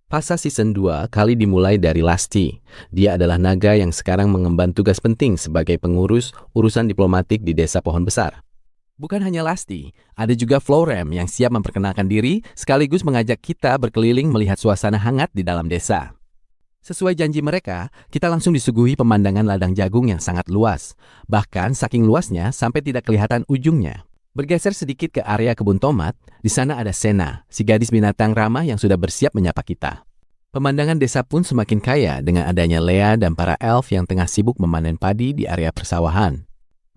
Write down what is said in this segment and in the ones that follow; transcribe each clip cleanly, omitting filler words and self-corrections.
Fasa Season 2 kali dimulai dari Lasti. Dia adalah naga yang sekarang mengemban tugas penting sebagai pengurus urusan diplomatik di Desa Pohon Besar. Bukan hanya Lasti, ada juga Florem yang siap memperkenalkan diri sekaligus mengajak kita berkeliling melihat suasana hangat di dalam desa. Sesuai janji mereka, kita langsung disuguhi pemandangan ladang jagung yang sangat luas. Bahkan saking luasnya sampai tidak kelihatan ujungnya. Bergeser sedikit ke area kebun tomat, di sana ada Sena, si gadis binatang ramah yang sudah bersiap menyapa kita. Pemandangan desa pun semakin kaya dengan adanya Lea dan para elf yang tengah sibuk memanen padi di area persawahan.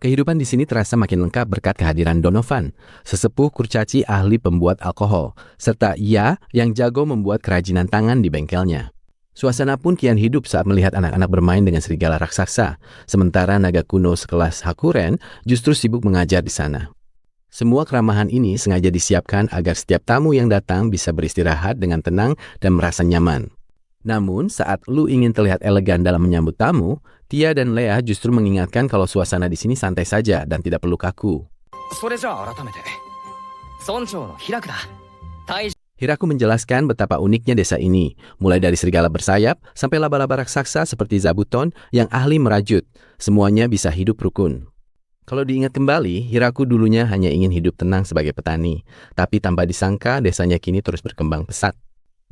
Kehidupan di sini terasa makin lengkap berkat kehadiran Donovan, sesepuh kurcaci ahli pembuat alkohol, serta ia yang jago membuat kerajinan tangan di bengkelnya. Suasana pun kian hidup saat melihat anak-anak bermain dengan serigala raksasa, sementara naga kuno sekelas Hakuren justru sibuk mengajar di sana. Semua keramahan ini sengaja disiapkan agar setiap tamu yang datang bisa beristirahat dengan tenang dan merasa nyaman. Namun, saat Lu ingin terlihat elegan dalam menyambut tamu, Tia dan Lea justru mengingatkan kalau suasana di sini santai saja dan tidak perlu kaku. Hiraku menjelaskan betapa uniknya desa ini, mulai dari serigala bersayap sampai laba-laba raksasa seperti Zabuton yang ahli merajut. Semuanya bisa hidup rukun. Kalau diingat kembali, Hiraku dulunya hanya ingin hidup tenang sebagai petani. Tapi tanpa disangka, desanya kini terus berkembang pesat.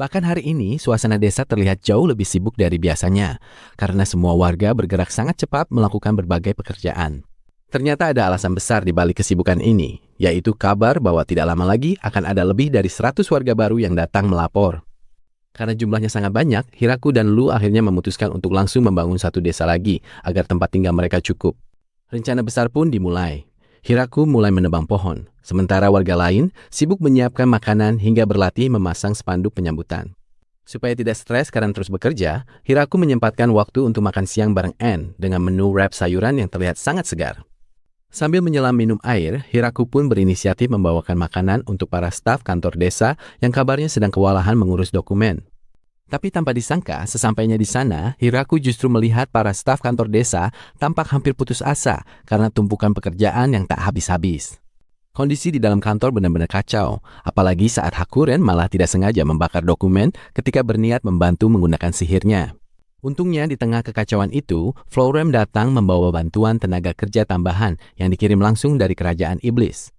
Bahkan hari ini, suasana desa terlihat jauh lebih sibuk dari biasanya. Karena semua warga bergerak sangat cepat melakukan berbagai pekerjaan. Ternyata ada alasan besar di balik kesibukan ini, yaitu kabar bahwa tidak lama lagi akan ada lebih dari 100 warga baru yang datang melapor. Karena jumlahnya sangat banyak, Hiraku dan Lu akhirnya memutuskan untuk langsung membangun satu desa lagi agar tempat tinggal mereka cukup. Rencana besar pun dimulai. Hiraku mulai menebang pohon, sementara warga lain sibuk menyiapkan makanan hingga berlatih memasang spanduk penyambutan. Supaya tidak stres karena terus bekerja, Hiraku menyempatkan waktu untuk makan siang bareng Anne dengan menu wrap sayuran yang terlihat sangat segar. Sambil menyelam minum air, Hiraku pun berinisiatif membawakan makanan untuk para staf kantor desa yang kabarnya sedang kewalahan mengurus dokumen. Tapi tanpa disangka, sesampainya di sana, Hiraku justru melihat para staf kantor desa tampak hampir putus asa karena tumpukan pekerjaan yang tak habis-habis. Kondisi di dalam kantor benar-benar kacau, apalagi saat Hakuren malah tidak sengaja membakar dokumen ketika berniat membantu menggunakan sihirnya. Untungnya di tengah kekacauan itu, Florem datang membawa bantuan tenaga kerja tambahan yang dikirim langsung dari kerajaan iblis.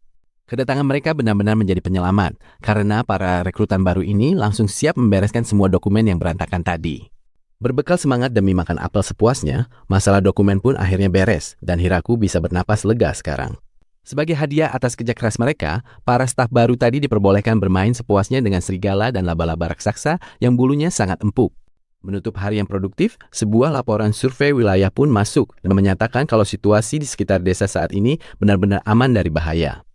Kedatangan mereka benar-benar menjadi penyelamat, karena para rekrutan baru ini langsung siap membereskan semua dokumen yang berantakan tadi. Berbekal semangat demi makan apel sepuasnya, masalah dokumen pun akhirnya beres, dan Hiraku bisa bernapas lega sekarang. Sebagai hadiah atas kerja keras mereka, para staf baru tadi diperbolehkan bermain sepuasnya dengan serigala dan laba-laba raksasa yang bulunya sangat empuk. Menutup hari yang produktif, sebuah laporan survei wilayah pun masuk dan menyatakan kalau situasi di sekitar desa saat ini benar-benar aman dari bahaya.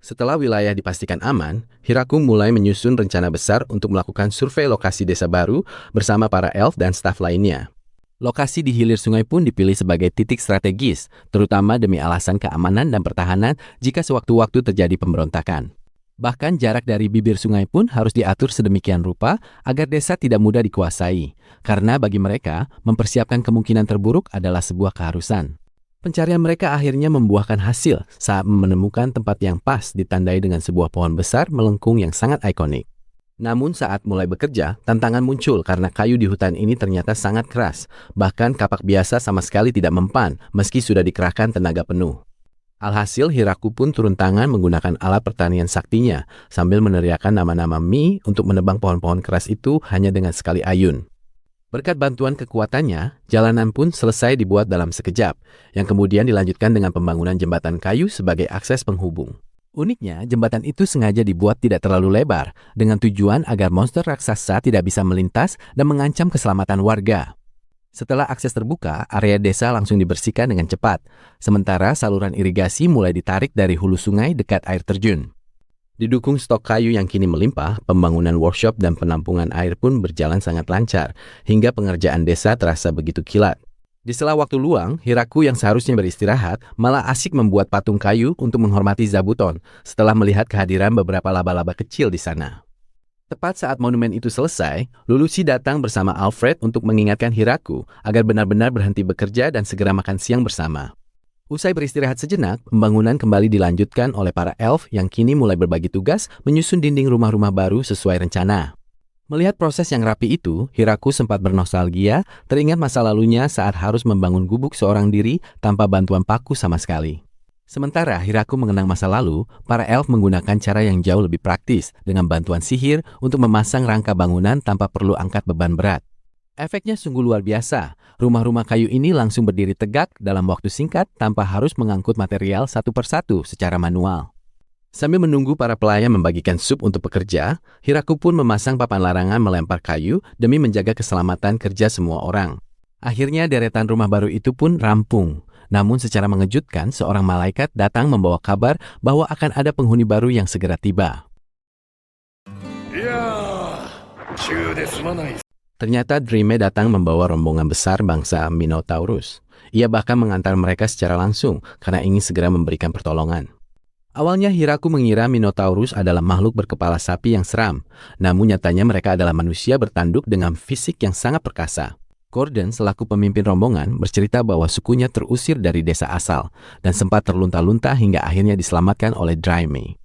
Setelah wilayah dipastikan aman, Hiraku mulai menyusun rencana besar untuk melakukan survei lokasi desa baru bersama para elf dan staf lainnya. Lokasi di hilir sungai pun dipilih sebagai titik strategis, terutama demi alasan keamanan dan pertahanan jika sewaktu-waktu terjadi pemberontakan. Bahkan jarak dari bibir sungai pun harus diatur sedemikian rupa agar desa tidak mudah dikuasai, karena bagi mereka, mempersiapkan kemungkinan terburuk adalah sebuah keharusan. Pencarian mereka akhirnya membuahkan hasil saat menemukan tempat yang pas ditandai dengan sebuah pohon besar melengkung yang sangat ikonik. Namun saat mulai bekerja, tantangan muncul karena kayu di hutan ini ternyata sangat keras. Bahkan kapak biasa sama sekali tidak mempan meski sudah dikerahkan tenaga penuh. Alhasil Hiraku pun turun tangan menggunakan alat pertanian saktinya sambil meneriakkan nama-nama Mi untuk menebang pohon-pohon keras itu hanya dengan sekali ayun. Berkat bantuan kekuatannya, jalanan pun selesai dibuat dalam sekejap, yang kemudian dilanjutkan dengan pembangunan jembatan kayu sebagai akses penghubung. Uniknya, jembatan itu sengaja dibuat tidak terlalu lebar, dengan tujuan agar monster raksasa tidak bisa melintas dan mengancam keselamatan warga. Setelah akses terbuka, area desa langsung dibersihkan dengan cepat, sementara saluran irigasi mulai ditarik dari hulu sungai dekat air terjun. Didukung stok kayu yang kini melimpah, pembangunan workshop dan penampungan air pun berjalan sangat lancar, hingga pengerjaan desa terasa begitu kilat. Di sela waktu luang, Hiraku yang seharusnya beristirahat malah asik membuat patung kayu untuk menghormati Zabuton setelah melihat kehadiran beberapa laba-laba kecil di sana. Tepat saat monumen itu selesai, Lulusi datang bersama Alfred untuk mengingatkan Hiraku agar benar-benar berhenti bekerja dan segera makan siang bersama. Usai beristirahat sejenak, pembangunan kembali dilanjutkan oleh para elf yang kini mulai berbagi tugas menyusun dinding rumah-rumah baru sesuai rencana. Melihat proses yang rapi itu, Hiraku sempat bernostalgia, teringat masa lalunya saat harus membangun gubuk seorang diri tanpa bantuan paku sama sekali. Sementara Hiraku mengenang masa lalu, para elf menggunakan cara yang jauh lebih praktis dengan bantuan sihir untuk memasang rangka bangunan tanpa perlu angkat beban berat. Efeknya sungguh luar biasa. Rumah-rumah kayu ini langsung berdiri tegak dalam waktu singkat tanpa harus mengangkut material satu persatu secara manual. Sambil menunggu para pelayan membagikan sup untuk pekerja, Hiraku pun memasang papan larangan melempar kayu demi menjaga keselamatan kerja semua orang. Akhirnya deretan rumah baru itu pun rampung. Namun secara mengejutkan, seorang malaikat datang membawa kabar bahwa akan ada penghuni baru yang segera tiba. Ternyata Dreame datang membawa rombongan besar bangsa Minotaurus. Ia bahkan mengantar mereka secara langsung karena ingin segera memberikan pertolongan. Awalnya Hiraku mengira Minotaurus adalah makhluk berkepala sapi yang seram, namun nyatanya mereka adalah manusia bertanduk dengan fisik yang sangat perkasa. Gordon selaku pemimpin rombongan bercerita bahwa sukunya terusir dari desa asal dan sempat terlunta-lunta hingga akhirnya diselamatkan oleh Dreame.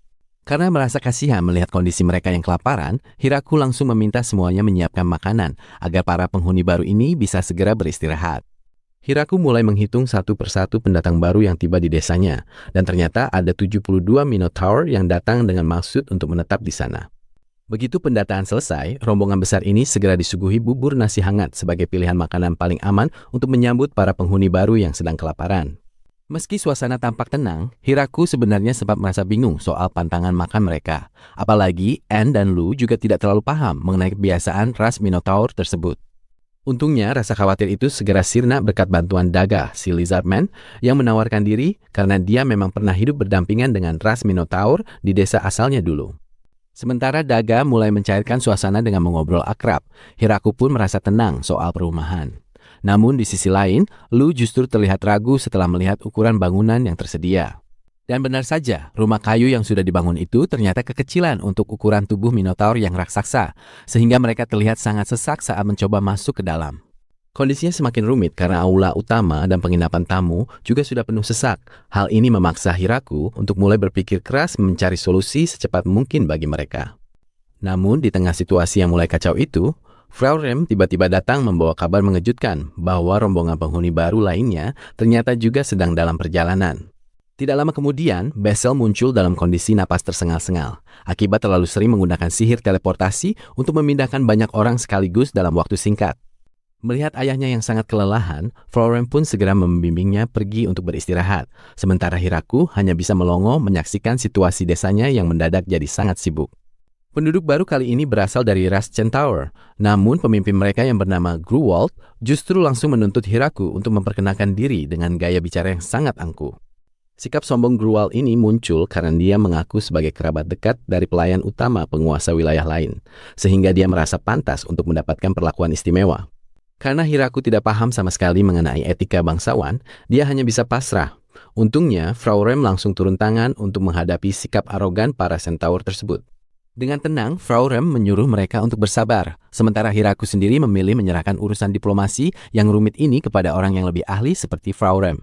Karena merasa kasihan melihat kondisi mereka yang kelaparan, Hiraku langsung meminta semuanya menyiapkan makanan agar para penghuni baru ini bisa segera beristirahat. Hiraku mulai menghitung satu persatu pendatang baru yang tiba di desanya, dan ternyata ada 72 Minotaur yang datang dengan maksud untuk menetap di sana. Begitu pendataan selesai, rombongan besar ini segera disuguhi bubur nasi hangat sebagai pilihan makanan paling aman untuk menyambut para penghuni baru yang sedang kelaparan. Meski suasana tampak tenang, Hiraku sebenarnya sempat merasa bingung soal pantangan makan mereka. Apalagi Anne dan Lu juga tidak terlalu paham mengenai kebiasaan ras Minotaur tersebut. Untungnya rasa khawatir itu segera sirna berkat bantuan Daga, si Lizardman, yang menawarkan diri karena dia memang pernah hidup berdampingan dengan ras Minotaur di desa asalnya dulu. Sementara Daga mulai mencairkan suasana dengan mengobrol akrab, Hiraku pun merasa tenang soal perumahan. Namun di sisi lain, Lu justru terlihat ragu setelah melihat ukuran bangunan yang tersedia. Dan benar saja, rumah kayu yang sudah dibangun itu ternyata kekecilan untuk ukuran tubuh Minotaur yang raksasa, sehingga mereka terlihat sangat sesak saat mencoba masuk ke dalam. Kondisinya semakin rumit karena aula utama dan penginapan tamu juga sudah penuh sesak. Hal ini memaksa Hiraku untuk mulai berpikir keras mencari solusi secepat mungkin bagi mereka. Namun di tengah situasi yang mulai kacau itu, Frau Rem tiba-tiba datang membawa kabar mengejutkan bahwa rombongan penghuni baru lainnya ternyata juga sedang dalam perjalanan. Tidak lama kemudian, Bessel muncul dalam kondisi napas tersengal-sengal, akibat terlalu sering menggunakan sihir teleportasi untuk memindahkan banyak orang sekaligus dalam waktu singkat. Melihat ayahnya yang sangat kelelahan, Florem pun segera membimbingnya pergi untuk beristirahat, sementara Hiraku hanya bisa melongo menyaksikan situasi desanya yang mendadak jadi sangat sibuk. Penduduk baru kali ini berasal dari ras Centaur, namun pemimpin mereka yang bernama Gruwald justru langsung menuntut Hiraku untuk memperkenalkan diri dengan gaya bicara yang sangat angkuh. Sikap sombong Gruwald ini muncul karena dia mengaku sebagai kerabat dekat dari pelayan utama penguasa wilayah lain, sehingga dia merasa pantas untuk mendapatkan perlakuan istimewa. Karena Hiraku tidak paham sama sekali mengenai etika bangsawan, dia hanya bisa pasrah. Untungnya, Frau Rem langsung turun tangan untuk menghadapi sikap arogan para centaur tersebut. Dengan tenang, Frau Rem menyuruh mereka untuk bersabar, sementara Hiraku sendiri memilih menyerahkan urusan diplomasi yang rumit ini kepada orang yang lebih ahli seperti Frau Rem.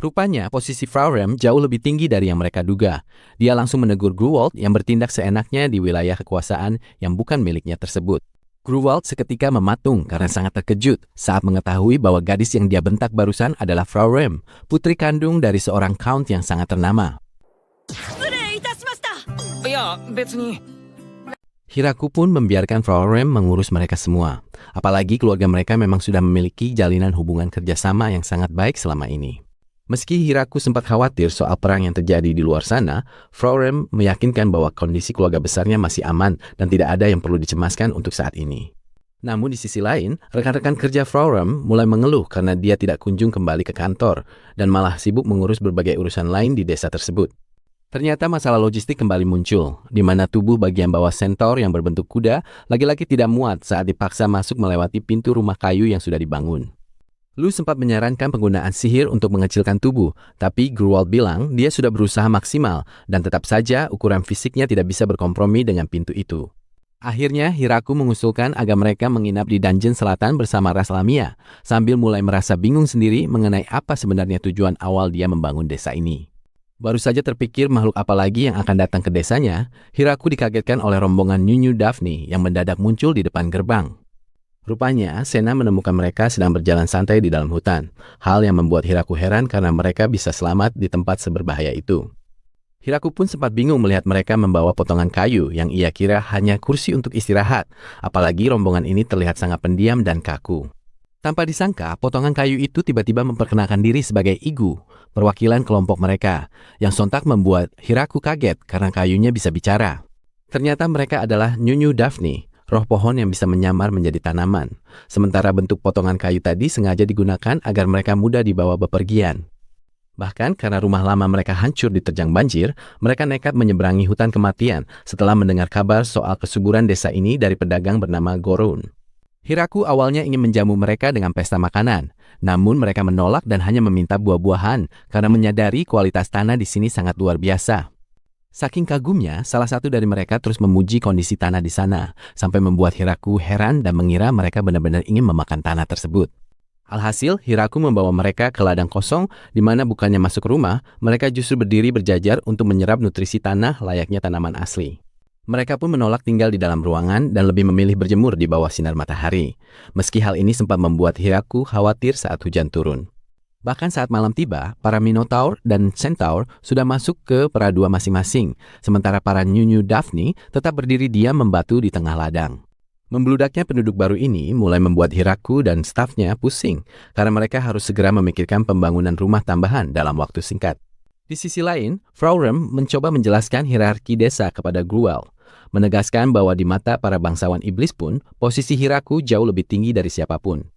Rupanya, posisi Frau Rem jauh lebih tinggi dari yang mereka duga. Dia langsung menegur Gruwald yang bertindak seenaknya di wilayah kekuasaan yang bukan miliknya tersebut. Gruwald seketika mematung karena sangat terkejut saat mengetahui bahwa gadis yang dia bentak barusan adalah Frau Rem, putri kandung dari seorang count yang sangat ternama. Hiraku pun membiarkan Frau Rem mengurus mereka semua. Apalagi keluarga mereka memang sudah memiliki jalinan hubungan kerjasama yang sangat baik selama ini. Meski Hiraku sempat khawatir soal perang yang terjadi di luar sana, Frau Rem meyakinkan bahwa kondisi keluarga besarnya masih aman dan tidak ada yang perlu dicemaskan untuk saat ini. Namun di sisi lain, rekan-rekan kerja Frau Rem mulai mengeluh karena dia tidak kunjung kembali ke kantor dan malah sibuk mengurus berbagai urusan lain di desa tersebut. Ternyata masalah logistik kembali muncul, di mana tubuh bagian bawah Centaur yang berbentuk kuda lagi-lagi tidak muat saat dipaksa masuk melewati pintu rumah kayu yang sudah dibangun. Lu sempat menyarankan penggunaan sihir untuk mengecilkan tubuh, tapi Gruwald bilang dia sudah berusaha maksimal dan tetap saja ukuran fisiknya tidak bisa berkompromi dengan pintu itu. Akhirnya Hiraku mengusulkan agar mereka menginap di dungeon selatan bersama ras Lamia, sambil mulai merasa bingung sendiri mengenai apa sebenarnya tujuan awal dia membangun desa ini. Baru saja terpikir makhluk apa lagi yang akan datang ke desanya, Hiraku dikagetkan oleh rombongan Nyonya Daphne yang mendadak muncul di depan gerbang. Rupanya, Sena menemukan mereka sedang berjalan santai di dalam hutan. Hal yang membuat Hiraku heran karena mereka bisa selamat di tempat seberbahaya itu. Hiraku pun sempat bingung melihat mereka membawa potongan kayu yang ia kira hanya kursi untuk istirahat, apalagi rombongan ini terlihat sangat pendiam dan kaku. Tanpa disangka, potongan kayu itu tiba-tiba memperkenalkan diri sebagai Igu, perwakilan kelompok mereka, yang sontak membuat Hiraku kaget karena kayunya bisa bicara. Ternyata mereka adalah Nyonya Daphne, roh pohon yang bisa menyamar menjadi tanaman. Sementara bentuk potongan kayu tadi sengaja digunakan agar mereka mudah dibawa bepergian. Bahkan karena rumah lama mereka hancur diterjang banjir, mereka nekat menyeberangi hutan kematian setelah mendengar kabar soal kesuburan desa ini dari pedagang bernama Gorun. Hiraku awalnya ingin menjamu mereka dengan pesta makanan, namun mereka menolak dan hanya meminta buah-buahan karena menyadari kualitas tanah di sini sangat luar biasa. Saking kagumnya, salah satu dari mereka terus memuji kondisi tanah di sana, sampai membuat Hiraku heran dan mengira mereka benar-benar ingin memakan tanah tersebut. Alhasil, Hiraku membawa mereka ke ladang kosong, di mana bukannya masuk rumah, mereka justru berdiri berjajar untuk menyerap nutrisi tanah layaknya tanaman asli. Mereka pun menolak tinggal di dalam ruangan dan lebih memilih berjemur di bawah sinar matahari. Meski hal ini sempat membuat Hiraku khawatir saat hujan turun. Bahkan saat malam tiba, para Minotaur dan Centaur sudah masuk ke peradua masing-masing, sementara para Nyonya Daphne tetap berdiri diam membatu di tengah ladang. Membludaknya penduduk baru ini mulai membuat Hiraku dan stafnya pusing, karena mereka harus segera memikirkan pembangunan rumah tambahan dalam waktu singkat. Di sisi lain, Frau Rem mencoba menjelaskan hierarki desa kepada Gruel, menegaskan bahwa di mata para bangsawan iblis pun, posisi Hiraku jauh lebih tinggi dari siapapun.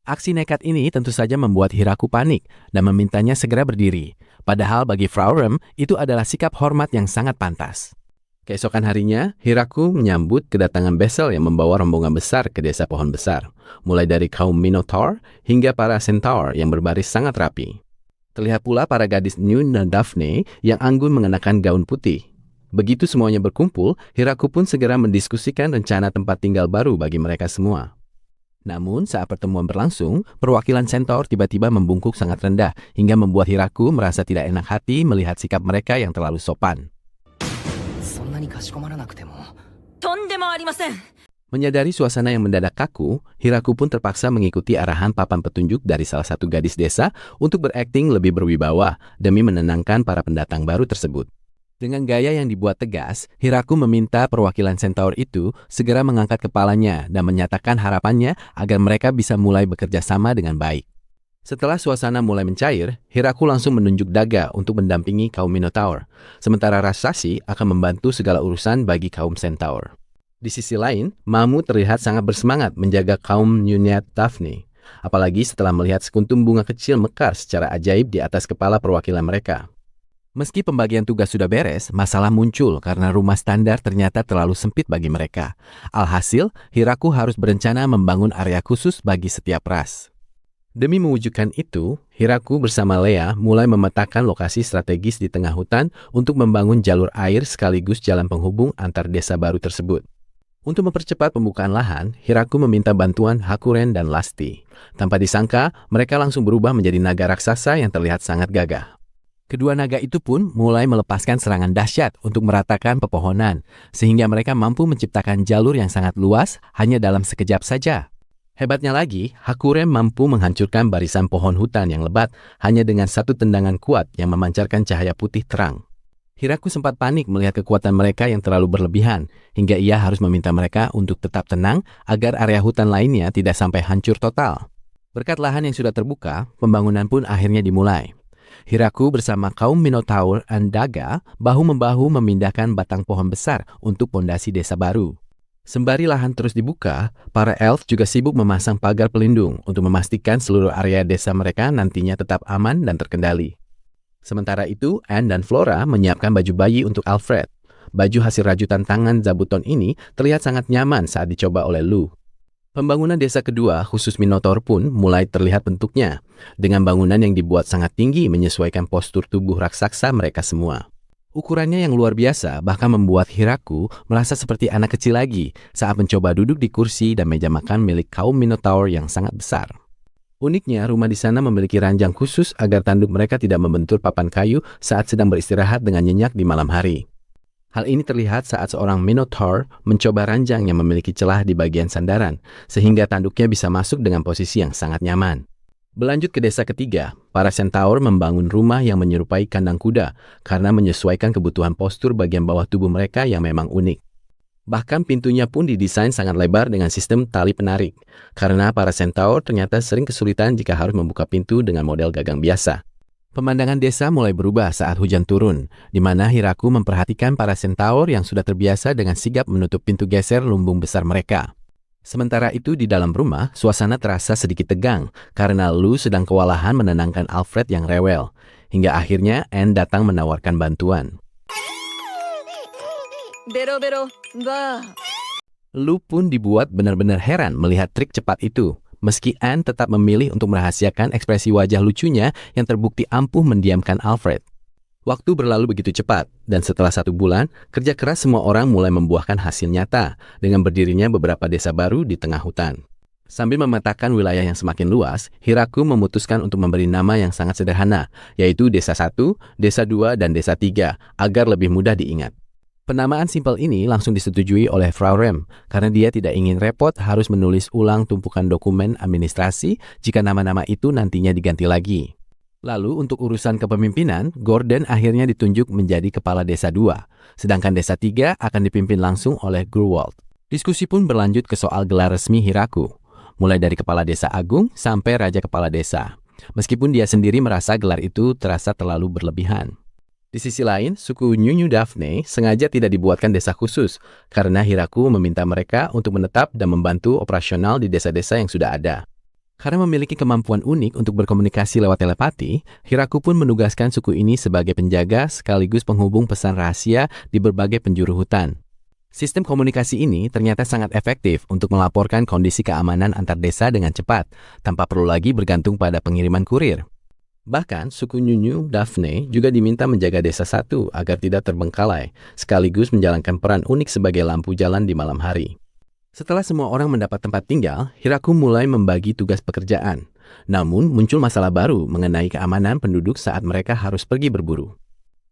Aksi nekat ini tentu saja membuat Hiraku panik dan memintanya segera berdiri. Padahal bagi Frau Rem, itu adalah sikap hormat yang sangat pantas. Keesokan harinya, Hiraku menyambut kedatangan Bessel yang membawa rombongan besar ke desa pohon besar, mulai dari kaum Minotaur hingga para Centaur yang berbaris sangat rapi. Terlihat pula para gadis Nyonya Daphne yang anggun mengenakan gaun putih. Begitu semuanya berkumpul, Hiraku pun segera mendiskusikan rencana tempat tinggal baru bagi mereka semua. Namun, saat pertemuan berlangsung, perwakilan Centaur tiba-tiba membungkuk sangat rendah hingga membuat Hiraku merasa tidak enak hati melihat sikap mereka yang terlalu sopan. Menyadari suasana yang mendadak kaku, Hiraku pun terpaksa mengikuti arahan papan petunjuk dari salah satu gadis desa untuk berakting lebih berwibawa demi menenangkan para pendatang baru tersebut. Dengan gaya yang dibuat tegas, Hiraku meminta perwakilan Centaur itu segera mengangkat kepalanya dan menyatakan harapannya agar mereka bisa mulai bekerja sama dengan baik. Setelah suasana mulai mencair, Hiraku langsung menunjuk Daga untuk mendampingi kaum Minotaur, sementara Raksasi akan membantu segala urusan bagi kaum Centaur. Di sisi lain, Mamu terlihat sangat bersemangat menjaga kaum Nyonya Daphne, apalagi setelah melihat sekuntum bunga kecil mekar secara ajaib di atas kepala perwakilan mereka. Meski pembagian tugas sudah beres, masalah muncul karena rumah standar ternyata terlalu sempit bagi mereka. Alhasil, Hiraku harus berencana membangun area khusus bagi setiap ras. Demi mewujudkan itu, Hiraku bersama Lea mulai memetakan lokasi strategis di tengah hutan untuk membangun jalur air sekaligus jalan penghubung antar desa baru tersebut. Untuk mempercepat pembukaan lahan, Hiraku meminta bantuan Hakuren dan Lasti. Tanpa disangka, mereka langsung berubah menjadi naga raksasa yang terlihat sangat gagah. Kedua naga itu pun mulai melepaskan serangan dahsyat untuk meratakan pepohonan, sehingga mereka mampu menciptakan jalur yang sangat luas hanya dalam sekejap saja. Hebatnya lagi, Hakuren mampu menghancurkan barisan pohon hutan yang lebat hanya dengan satu tendangan kuat yang memancarkan cahaya putih terang. Hiraku sempat panik melihat kekuatan mereka yang terlalu berlebihan, hingga ia harus meminta mereka untuk tetap tenang agar area hutan lainnya tidak sampai hancur total. Berkat lahan yang sudah terbuka, pembangunan pun akhirnya dimulai. Hiraku bersama kaum Minotaur dan Daga bahu-membahu memindahkan batang pohon besar untuk pondasi desa baru. Sembari lahan terus dibuka, para elf juga sibuk memasang pagar pelindung untuk memastikan seluruh area desa mereka nantinya tetap aman dan terkendali. Sementara itu, Anne dan Flora menyiapkan baju bayi untuk Alfred. Baju hasil rajutan tangan Zabuton ini terlihat sangat nyaman saat dicoba oleh Lou. Pembangunan desa kedua, khusus Minotaur pun mulai terlihat bentuknya, dengan bangunan yang dibuat sangat tinggi menyesuaikan postur tubuh raksasa mereka semua. Ukurannya yang luar biasa bahkan membuat Hiraku merasa seperti anak kecil lagi saat mencoba duduk di kursi dan meja makan milik kaum Minotaur yang sangat besar. Uniknya, rumah di sana memiliki ranjang khusus agar tanduk mereka tidak membentur papan kayu saat sedang beristirahat dengan nyenyak di malam hari. Hal ini terlihat saat seorang Minotaur mencoba ranjang yang memiliki celah di bagian sandaran, sehingga tanduknya bisa masuk dengan posisi yang sangat nyaman. Berlanjut ke desa ketiga, para Centaur membangun rumah yang menyerupai kandang kuda karena menyesuaikan kebutuhan postur bagian bawah tubuh mereka yang memang unik. Bahkan pintunya pun didesain sangat lebar dengan sistem tali penarik, karena para Centaur ternyata sering kesulitan jika harus membuka pintu dengan model gagang biasa. Pemandangan desa mulai berubah saat hujan turun, di mana Hiraku memperhatikan para Centaur yang sudah terbiasa dengan sigap menutup pintu geser lumbung besar mereka. Sementara itu di dalam rumah, suasana terasa sedikit tegang, karena Lu sedang kewalahan menenangkan Alfred yang rewel, hingga akhirnya Anne datang menawarkan bantuan. Bero-bero, bah. Lu pun dibuat benar-benar heran melihat trik cepat itu, meski Anne tetap memilih untuk merahasiakan ekspresi wajah lucunya yang terbukti ampuh mendiamkan Alfred. Waktu berlalu begitu cepat, dan setelah 1 bulan, kerja keras semua orang mulai membuahkan hasil nyata dengan berdirinya beberapa desa baru di tengah hutan. Sambil memetakan wilayah yang semakin luas, Hiraku memutuskan untuk memberi nama yang sangat sederhana, yaitu Desa 1, Desa 2, dan Desa 3, agar lebih mudah diingat. Penamaan simpel ini langsung disetujui oleh Frau Rem karena dia tidak ingin repot harus menulis ulang tumpukan dokumen administrasi jika nama-nama itu nantinya diganti lagi. Lalu untuk urusan kepemimpinan, Gordon akhirnya ditunjuk menjadi kepala Desa 2, sedangkan Desa 3 akan dipimpin langsung oleh Grunwald. Diskusi pun berlanjut ke soal gelar resmi Hiraku, mulai dari Kepala Desa Agung sampai Raja Kepala Desa, meskipun dia sendiri merasa gelar itu terasa terlalu berlebihan. Di sisi lain, suku Nyunyu Daphne sengaja tidak dibuatkan desa khusus karena Hiraku meminta mereka untuk menetap dan membantu operasional di desa-desa yang sudah ada. Karena memiliki kemampuan unik untuk berkomunikasi lewat telepati, Hiraku pun menugaskan suku ini sebagai penjaga sekaligus penghubung pesan rahasia di berbagai penjuru hutan. Sistem komunikasi ini ternyata sangat efektif untuk melaporkan kondisi keamanan antar desa dengan cepat, tanpa perlu lagi bergantung pada pengiriman kurir. Bahkan, suku Nyunyu Daphne juga diminta menjaga Desa 1 agar tidak terbengkalai, sekaligus menjalankan peran unik sebagai lampu jalan di malam hari. Setelah semua orang mendapat tempat tinggal, Hiraku mulai membagi tugas pekerjaan. Namun, muncul masalah baru mengenai keamanan penduduk saat mereka harus pergi berburu.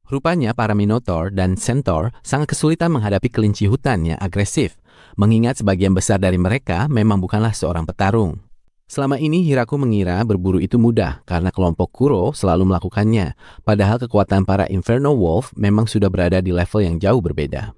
Rupanya para Minotaur dan Centaur sangat kesulitan menghadapi kelinci hutan yang agresif, mengingat sebagian besar dari mereka memang bukanlah seorang petarung. Selama ini Hiraku mengira berburu itu mudah karena kelompok Kuro selalu melakukannya, padahal kekuatan para Inferno Wolf memang sudah berada di level yang jauh berbeda.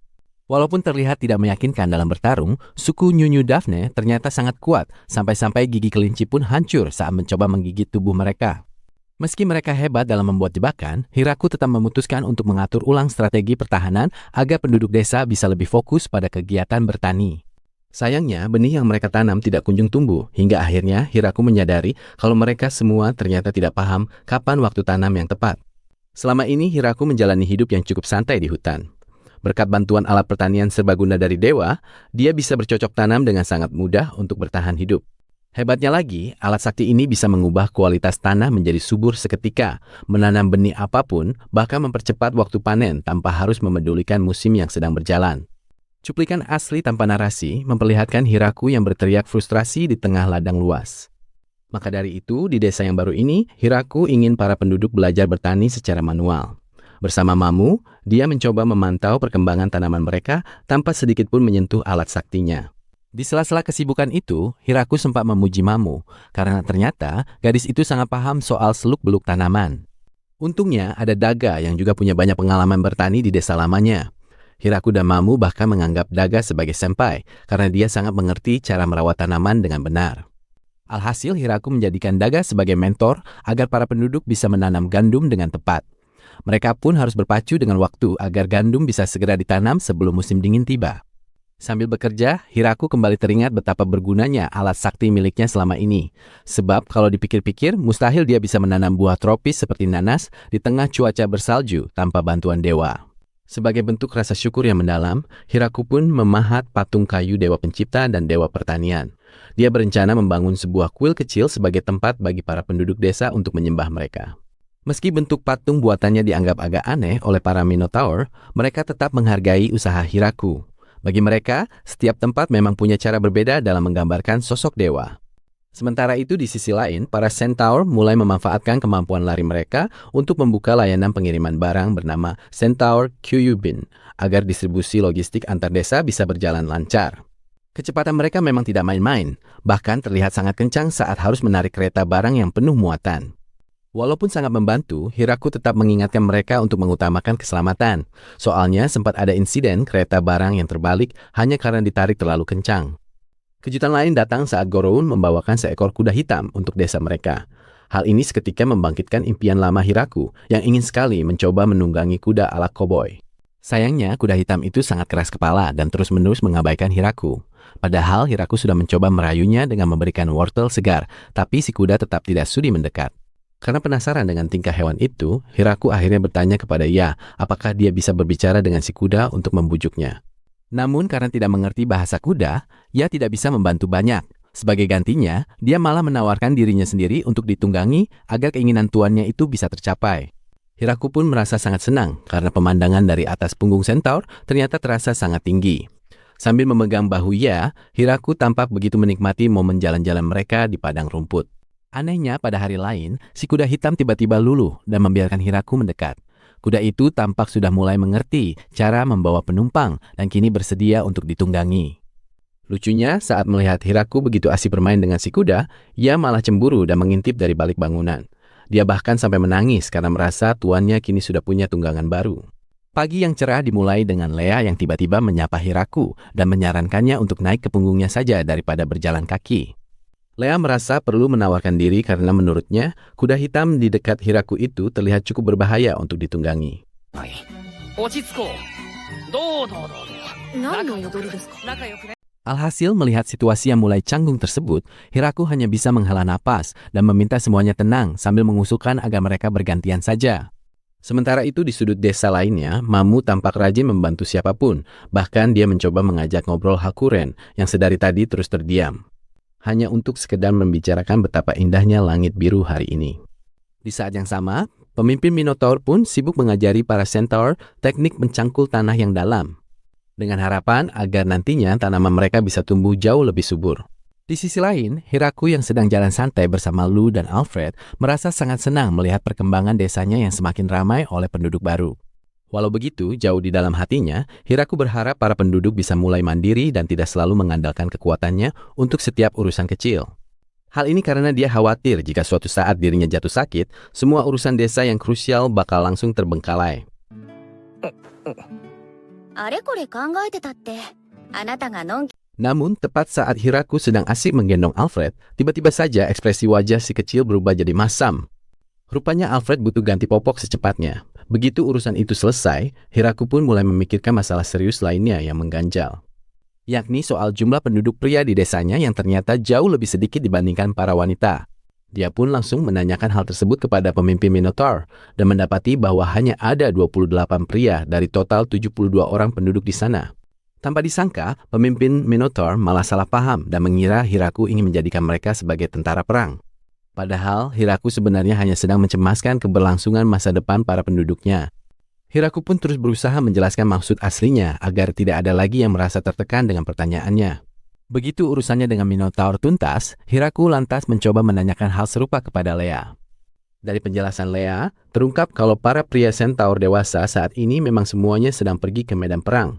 Walaupun terlihat tidak meyakinkan dalam bertarung, suku Nyunyu Daphne ternyata sangat kuat, sampai-sampai gigi kelinci pun hancur saat mencoba menggigit tubuh mereka. Meski mereka hebat dalam membuat jebakan, Hiraku tetap memutuskan untuk mengatur ulang strategi pertahanan agar penduduk desa bisa lebih fokus pada kegiatan bertani. Sayangnya, benih yang mereka tanam tidak kunjung tumbuh, hingga akhirnya Hiraku menyadari kalau mereka semua ternyata tidak paham kapan waktu tanam yang tepat. Selama ini, Hiraku menjalani hidup yang cukup santai di hutan. Berkat bantuan alat pertanian serbaguna dari dewa, dia bisa bercocok tanam dengan sangat mudah untuk bertahan hidup. Hebatnya lagi, alat sakti ini bisa mengubah kualitas tanah menjadi subur seketika, menanam benih apapun, bahkan mempercepat waktu panen tanpa harus memedulikan musim yang sedang berjalan. Cuplikan asli tanpa narasi memperlihatkan Hiraku yang berteriak frustrasi di tengah ladang luas. Maka dari itu, di desa yang baru ini, Hiraku ingin para penduduk belajar bertani secara manual. Bersama Mamu, dia mencoba memantau perkembangan tanaman mereka tanpa sedikit pun menyentuh alat saktinya. Di sela-sela kesibukan itu, Hiraku sempat memuji Mamu, karena ternyata gadis itu sangat paham soal seluk-beluk tanaman. Untungnya, ada Daga yang juga punya banyak pengalaman bertani di desa lamanya. Hiraku dan Mamu bahkan menganggap Daga sebagai senpai karena dia sangat mengerti cara merawat tanaman dengan benar. Alhasil, Hiraku menjadikan Daga sebagai mentor agar para penduduk bisa menanam gandum dengan tepat. Mereka pun harus berpacu dengan waktu agar gandum bisa segera ditanam sebelum musim dingin tiba. Sambil bekerja, Hiraku kembali teringat betapa bergunanya alat sakti miliknya selama ini. Sebab kalau dipikir-pikir, mustahil dia bisa menanam buah tropis seperti nanas di tengah cuaca bersalju tanpa bantuan dewa. Sebagai bentuk rasa syukur yang mendalam, Hiraku pun memahat patung kayu Dewa Pencipta dan Dewa Pertanian. Dia berencana membangun sebuah kuil kecil sebagai tempat bagi para penduduk desa untuk menyembah mereka. Meski bentuk patung buatannya dianggap agak aneh oleh para Minotaur, mereka tetap menghargai usaha Hiraku. Bagi mereka, setiap tempat memang punya cara berbeda dalam menggambarkan sosok dewa. Sementara itu di sisi lain, para Centaur mulai memanfaatkan kemampuan lari mereka untuk membuka layanan pengiriman barang bernama Centaur Kyubin agar distribusi logistik antar desa bisa berjalan lancar. Kecepatan mereka memang tidak main-main, bahkan terlihat sangat kencang saat harus menarik kereta barang yang penuh muatan. Walaupun sangat membantu, Hiraku tetap mengingatkan mereka untuk mengutamakan keselamatan. Soalnya sempat ada insiden kereta barang yang terbalik hanya karena ditarik terlalu kencang. Kejutan lain datang saat Goroun membawakan seekor kuda hitam untuk desa mereka. Hal ini seketika membangkitkan impian lama Hiraku yang ingin sekali mencoba menunggangi kuda ala koboi. Sayangnya, kuda hitam itu sangat keras kepala dan terus-menerus mengabaikan Hiraku. Padahal Hiraku sudah mencoba merayunya dengan memberikan wortel segar, tapi si kuda tetap tidak sudi mendekat. Karena penasaran dengan tingkah hewan itu, Hiraku akhirnya bertanya kepada ia apakah dia bisa berbicara dengan si kuda untuk membujuknya. Namun karena tidak mengerti bahasa kuda, ia tidak bisa membantu banyak. Sebagai gantinya, dia malah menawarkan dirinya sendiri untuk ditunggangi agar keinginan tuannya itu bisa tercapai. Hiraku pun merasa sangat senang karena pemandangan dari atas punggung Centaur ternyata terasa sangat tinggi. Sambil memegang bahu ia, Hiraku tampak begitu menikmati momen jalan-jalan mereka di padang rumput. Anehnya pada hari lain, si kuda hitam tiba-tiba luluh dan membiarkan Hiraku mendekat. Kuda itu tampak sudah mulai mengerti cara membawa penumpang dan kini bersedia untuk ditunggangi. Lucunya, saat melihat Hiraku begitu asik bermain dengan si kuda, ia malah cemburu dan mengintip dari balik bangunan. Dia bahkan sampai menangis karena merasa tuannya kini sudah punya tunggangan baru. Pagi yang cerah dimulai dengan Lea yang tiba-tiba menyapa Hiraku dan menyarankannya untuk naik ke punggungnya saja daripada berjalan kaki. Lea merasa perlu menawarkan diri karena menurutnya, kuda hitam di dekat Hiraku itu terlihat cukup berbahaya untuk ditunggangi. Alhasil melihat situasi yang mulai canggung tersebut, Hiraku hanya bisa menghela napas dan meminta semuanya tenang sambil mengusulkan agar mereka bergantian saja. Sementara itu di sudut desa lainnya, Mamu tampak rajin membantu siapapun, bahkan dia mencoba mengajak ngobrol Hakuren yang sedari tadi terus terdiam. Hanya untuk sekedar membicarakan betapa indahnya langit biru hari ini. Di saat yang sama, pemimpin Minotaur pun sibuk mengajari para Centaur teknik mencangkul tanah yang dalam, dengan harapan agar nantinya tanaman mereka bisa tumbuh jauh lebih subur. Di sisi lain, Hiraku yang sedang jalan santai bersama Lu dan Alfred merasa sangat senang melihat perkembangan desanya yang semakin ramai oleh penduduk baru. Walau begitu, jauh di dalam hatinya, Hiraku berharap para penduduk bisa mulai mandiri dan tidak selalu mengandalkan kekuatannya untuk setiap urusan kecil. Hal ini karena dia khawatir jika suatu saat dirinya jatuh sakit, semua urusan desa yang krusial bakal langsung terbengkalai. Namun, tepat saat Hiraku sedang asik menggendong Alfred, tiba-tiba saja ekspresi wajah si kecil berubah jadi masam. Rupanya Alfred butuh ganti popok secepatnya. Begitu urusan itu selesai, Hiraku pun mulai memikirkan masalah serius lainnya yang mengganjal. Yakni soal jumlah penduduk pria di desanya yang ternyata jauh lebih sedikit dibandingkan para wanita. Dia pun langsung menanyakan hal tersebut kepada pemimpin Minotaur dan mendapati bahwa hanya ada 28 pria dari total 72 orang penduduk di sana. Tanpa disangka, pemimpin Minotaur malah salah paham dan mengira Hiraku ingin menjadikan mereka sebagai tentara perang. Padahal, Hiraku sebenarnya hanya sedang mencemaskan keberlangsungan masa depan para penduduknya. Hiraku pun terus berusaha menjelaskan maksud aslinya agar tidak ada lagi yang merasa tertekan dengan pertanyaannya. Begitu urusannya dengan Minotaur tuntas, Hiraku lantas mencoba menanyakan hal serupa kepada Lea. Dari penjelasan Lea, terungkap kalau para pria Centaur dewasa saat ini memang semuanya sedang pergi ke medan perang.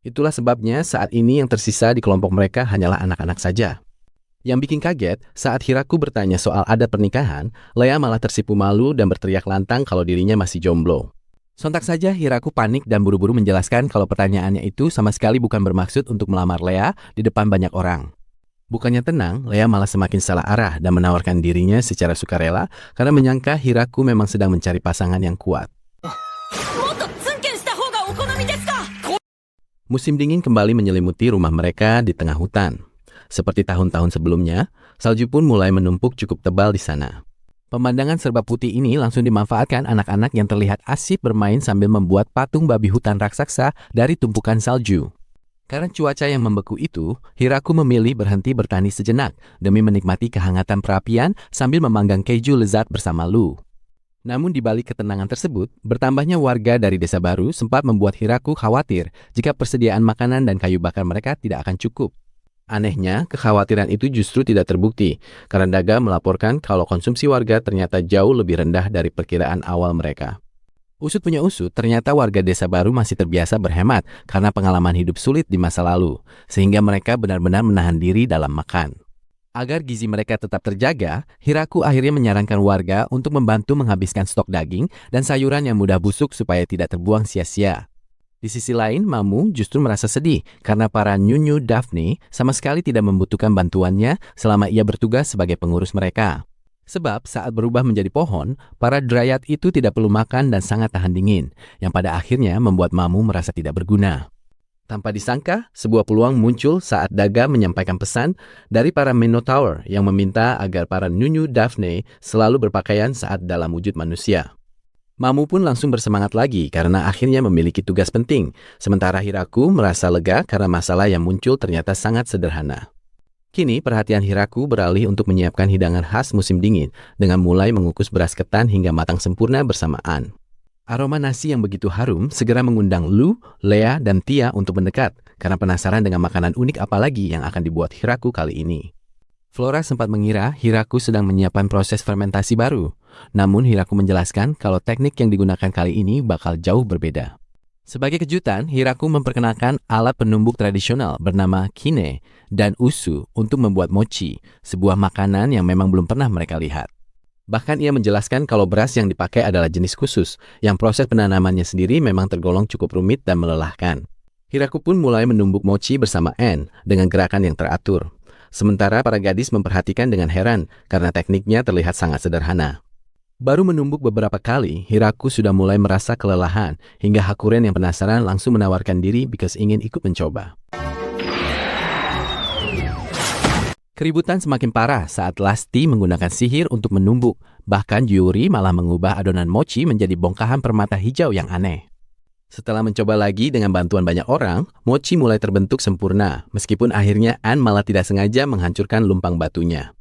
Itulah sebabnya saat ini yang tersisa di kelompok mereka hanyalah anak-anak saja. Yang bikin kaget, saat Hiraku bertanya soal adat pernikahan, Lea malah tersipu malu dan berteriak lantang kalau dirinya masih jomblo. Sontak saja Hiraku panik dan buru-buru menjelaskan kalau pertanyaannya itu sama sekali bukan bermaksud untuk melamar Lea di depan banyak orang. Bukannya tenang, Lea malah semakin salah arah dan menawarkan dirinya secara sukarela karena menyangka Hiraku memang sedang mencari pasangan yang kuat. Musim dingin kembali menyelimuti rumah mereka di tengah hutan. Seperti tahun-tahun sebelumnya, salju pun mulai menumpuk cukup tebal di sana. Pemandangan serba putih ini langsung dimanfaatkan anak-anak yang terlihat asik bermain sambil membuat patung babi hutan raksasa dari tumpukan salju. Karena cuaca yang membeku itu, Hiraku memilih berhenti bertani sejenak demi menikmati kehangatan perapian sambil memanggang keju lezat bersama Lu. Namun di balik ketenangan tersebut, bertambahnya warga dari desa baru sempat membuat Hiraku khawatir jika persediaan makanan dan kayu bakar mereka tidak akan cukup. Anehnya, kekhawatiran itu justru tidak terbukti, karena Daga melaporkan kalau konsumsi warga ternyata jauh lebih rendah dari perkiraan awal mereka. Usut punya usut, ternyata warga desa baru masih terbiasa berhemat karena pengalaman hidup sulit di masa lalu, sehingga mereka benar-benar menahan diri dalam makan. Agar gizi mereka tetap terjaga, Hiraku akhirnya menyarankan warga untuk membantu menghabiskan stok daging dan sayuran yang mudah busuk supaya tidak terbuang sia-sia. Di sisi lain, Mamu justru merasa sedih karena para Nyunyu Daphne sama sekali tidak membutuhkan bantuannya selama ia bertugas sebagai pengurus mereka. Sebab saat berubah menjadi pohon, para dryad itu tidak perlu makan dan sangat tahan dingin, yang pada akhirnya membuat Mamu merasa tidak berguna. Tanpa disangka, sebuah peluang muncul saat Daga menyampaikan pesan dari para Minotaur yang meminta agar para Nyunyu Daphne selalu berpakaian saat dalam wujud manusia. Mamu pun langsung bersemangat lagi karena akhirnya memiliki tugas penting, sementara Hiraku merasa lega karena masalah yang muncul ternyata sangat sederhana. Kini perhatian Hiraku beralih untuk menyiapkan hidangan khas musim dingin dengan mulai mengukus beras ketan hingga matang sempurna bersamaan. Aroma nasi yang begitu harum segera mengundang Lu, Lea, dan Tia untuk mendekat karena penasaran dengan makanan unik apa lagi yang akan dibuat Hiraku kali ini. Flora sempat mengira Hiraku sedang menyiapkan proses fermentasi baru. Namun Hiraku menjelaskan kalau teknik yang digunakan kali ini bakal jauh berbeda. Sebagai kejutan, Hiraku memperkenalkan alat penumbuk tradisional bernama kine dan usu untuk membuat mochi, sebuah makanan yang memang belum pernah mereka lihat. Bahkan ia menjelaskan kalau beras yang dipakai adalah jenis khusus, yang proses penanamannya sendiri memang tergolong cukup rumit dan melelahkan. Hiraku pun mulai menumbuk mochi bersama Anne dengan gerakan yang teratur. Sementara para gadis memperhatikan dengan heran karena tekniknya terlihat sangat sederhana. Baru menumbuk beberapa kali, Hiraku sudah mulai merasa kelelahan hingga Hakuren yang penasaran langsung menawarkan diri because ingin ikut mencoba. Keributan semakin parah saat Lasti menggunakan sihir untuk menumbuk. Bahkan Yuri malah mengubah adonan mochi menjadi bongkahan permata hijau yang aneh. Setelah mencoba lagi dengan bantuan banyak orang, mochi mulai terbentuk sempurna, meskipun akhirnya Anne malah tidak sengaja menghancurkan lumpang batunya.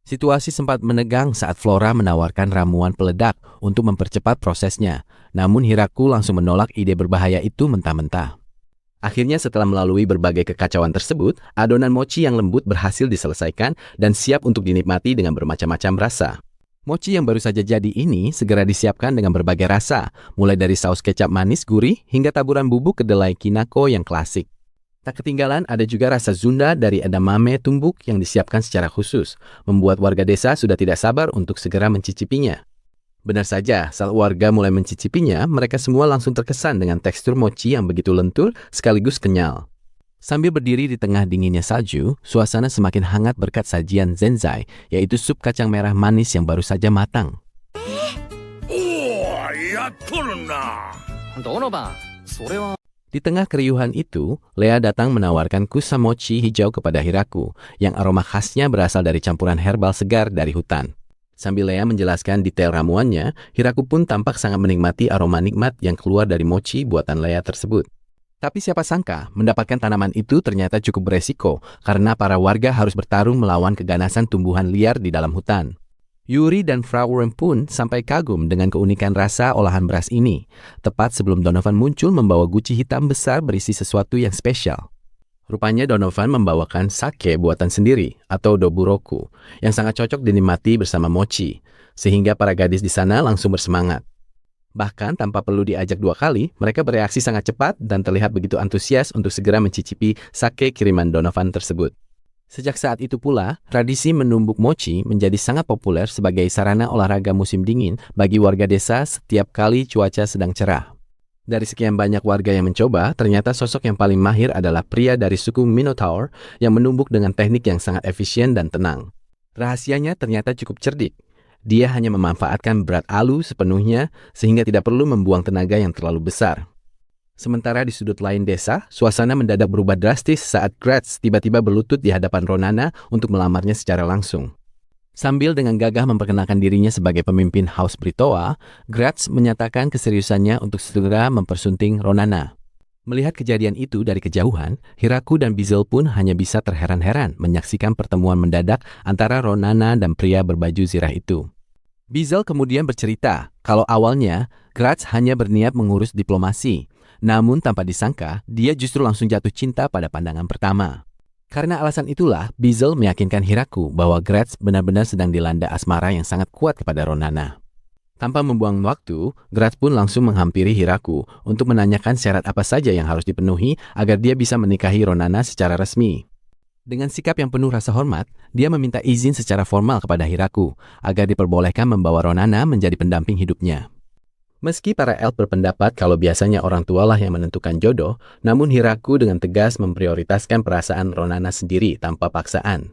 Situasi sempat menegang saat Flora menawarkan ramuan peledak untuk mempercepat prosesnya, namun Hiraku langsung menolak ide berbahaya itu mentah-mentah. Akhirnya setelah melalui berbagai kekacauan tersebut, adonan mochi yang lembut berhasil diselesaikan dan siap untuk dinikmati dengan bermacam-macam rasa. Mochi yang baru saja jadi ini segera disiapkan dengan berbagai rasa, mulai dari saus kecap manis gurih hingga taburan bubuk kedelai kinako yang klasik. Tak ketinggalan ada juga rasa zunda dari edamame tumbuk yang disiapkan secara khusus, membuat warga desa sudah tidak sabar untuk segera mencicipinya. Benar saja, saat warga mulai mencicipinya, mereka semua langsung terkesan dengan tekstur mochi yang begitu lentur sekaligus kenyal. Sambil berdiri di tengah dinginnya salju, suasana semakin hangat berkat sajian zenzai, yaitu sup kacang merah manis yang baru saja matang. Di tengah keriuhan itu, Lea datang menawarkan kusamochi hijau kepada Hiraku, yang aroma khasnya berasal dari campuran herbal segar dari hutan. Sambil Lea menjelaskan detail ramuannya, Hiraku pun tampak sangat menikmati aroma nikmat yang keluar dari mochi buatan Lea tersebut. Tapi siapa sangka, mendapatkan tanaman itu ternyata cukup beresiko karena para warga harus bertarung melawan keganasan tumbuhan liar di dalam hutan. Yuri dan Frau Ren pun sampai kagum dengan keunikan rasa olahan beras ini, tepat sebelum Donovan muncul membawa guci hitam besar berisi sesuatu yang spesial. Rupanya Donovan membawakan sake buatan sendiri atau doburoku yang sangat cocok dinikmati bersama mochi, sehingga para gadis di sana langsung bersemangat. Bahkan tanpa perlu diajak 2 kali, mereka bereaksi sangat cepat dan terlihat begitu antusias untuk segera mencicipi sake kiriman Donovan tersebut. Sejak saat itu pula, tradisi menumbuk mochi menjadi sangat populer sebagai sarana olahraga musim dingin bagi warga desa setiap kali cuaca sedang cerah. Dari sekian banyak warga yang mencoba, ternyata sosok yang paling mahir adalah pria dari suku Minotaur yang menumbuk dengan teknik yang sangat efisien dan tenang. Rahasianya ternyata cukup cerdik. Dia hanya memanfaatkan berat alu sepenuhnya sehingga tidak perlu membuang tenaga yang terlalu besar. Sementara di sudut lain desa, suasana mendadak berubah drastis saat Gratz tiba-tiba berlutut di hadapan Ronana untuk melamarnya secara langsung. Sambil dengan gagah memperkenalkan dirinya sebagai pemimpin House Britoa, Gratz menyatakan keseriusannya untuk segera mempersunting Ronana. Melihat kejadian itu dari kejauhan, Hiraku dan Bizel pun hanya bisa terheran-heran menyaksikan pertemuan mendadak antara Ronana dan pria berbaju zirah itu. Bizel kemudian bercerita kalau awalnya Gratz hanya berniat mengurus diplomasi, namun tanpa disangka dia justru langsung jatuh cinta pada pandangan pertama. Karena alasan itulah, Bezel meyakinkan Hiraku bahwa Gratz benar-benar sedang dilanda asmara yang sangat kuat kepada Ronana. Tanpa membuang waktu, Gratz pun langsung menghampiri Hiraku untuk menanyakan syarat apa saja yang harus dipenuhi agar dia bisa menikahi Ronana secara resmi. Dengan sikap yang penuh rasa hormat, dia meminta izin secara formal kepada Hiraku agar diperbolehkan membawa Ronana menjadi pendamping hidupnya. Meski para elf berpendapat kalau biasanya orang tualah yang menentukan jodoh, namun Hiraku dengan tegas memprioritaskan perasaan Ronana sendiri tanpa paksaan.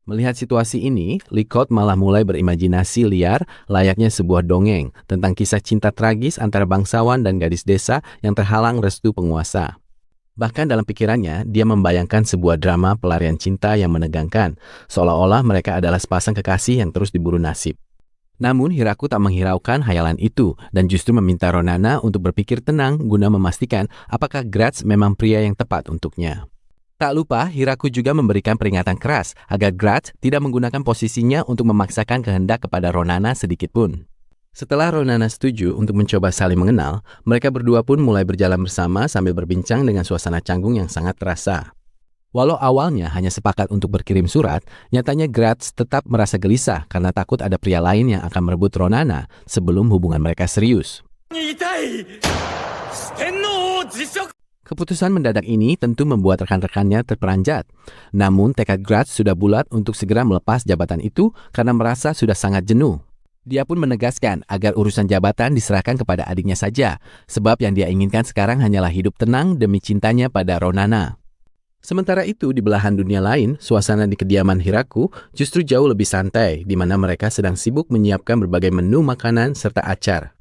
Melihat situasi ini, Likot malah mulai berimajinasi liar layaknya sebuah dongeng tentang kisah cinta tragis antara bangsawan dan gadis desa yang terhalang restu penguasa. Bahkan dalam pikirannya, dia membayangkan sebuah drama pelarian cinta yang menegangkan, seolah-olah mereka adalah sepasang kekasih yang terus diburu nasib. Namun Hiraku tak menghiraukan hayalan itu dan justru meminta Ronana untuk berpikir tenang guna memastikan apakah Gratz memang pria yang tepat untuknya. Tak lupa, Hiraku juga memberikan peringatan keras agar Gratz tidak menggunakan posisinya untuk memaksakan kehendak kepada Ronana sedikit pun. Setelah Ronana setuju untuk mencoba saling mengenal, mereka berdua pun mulai berjalan bersama sambil berbincang dengan suasana canggung yang sangat terasa. Walau awalnya hanya sepakat untuk berkirim surat, nyatanya Gratz tetap merasa gelisah karena takut ada pria lain yang akan merebut Ronana sebelum hubungan mereka serius. Keputusan mendadak ini tentu membuat rekan-rekannya terperanjat. Namun tekad Gratz sudah bulat untuk segera melepas jabatan itu karena merasa sudah sangat jenuh. Dia pun menegaskan agar urusan jabatan diserahkan kepada adiknya saja, sebab yang dia inginkan sekarang hanyalah hidup tenang demi cintanya pada Ronana. Sementara itu, di belahan dunia lain, suasana di kediaman Hiraku justru jauh lebih santai, di mana mereka sedang sibuk menyiapkan berbagai menu makanan serta acar.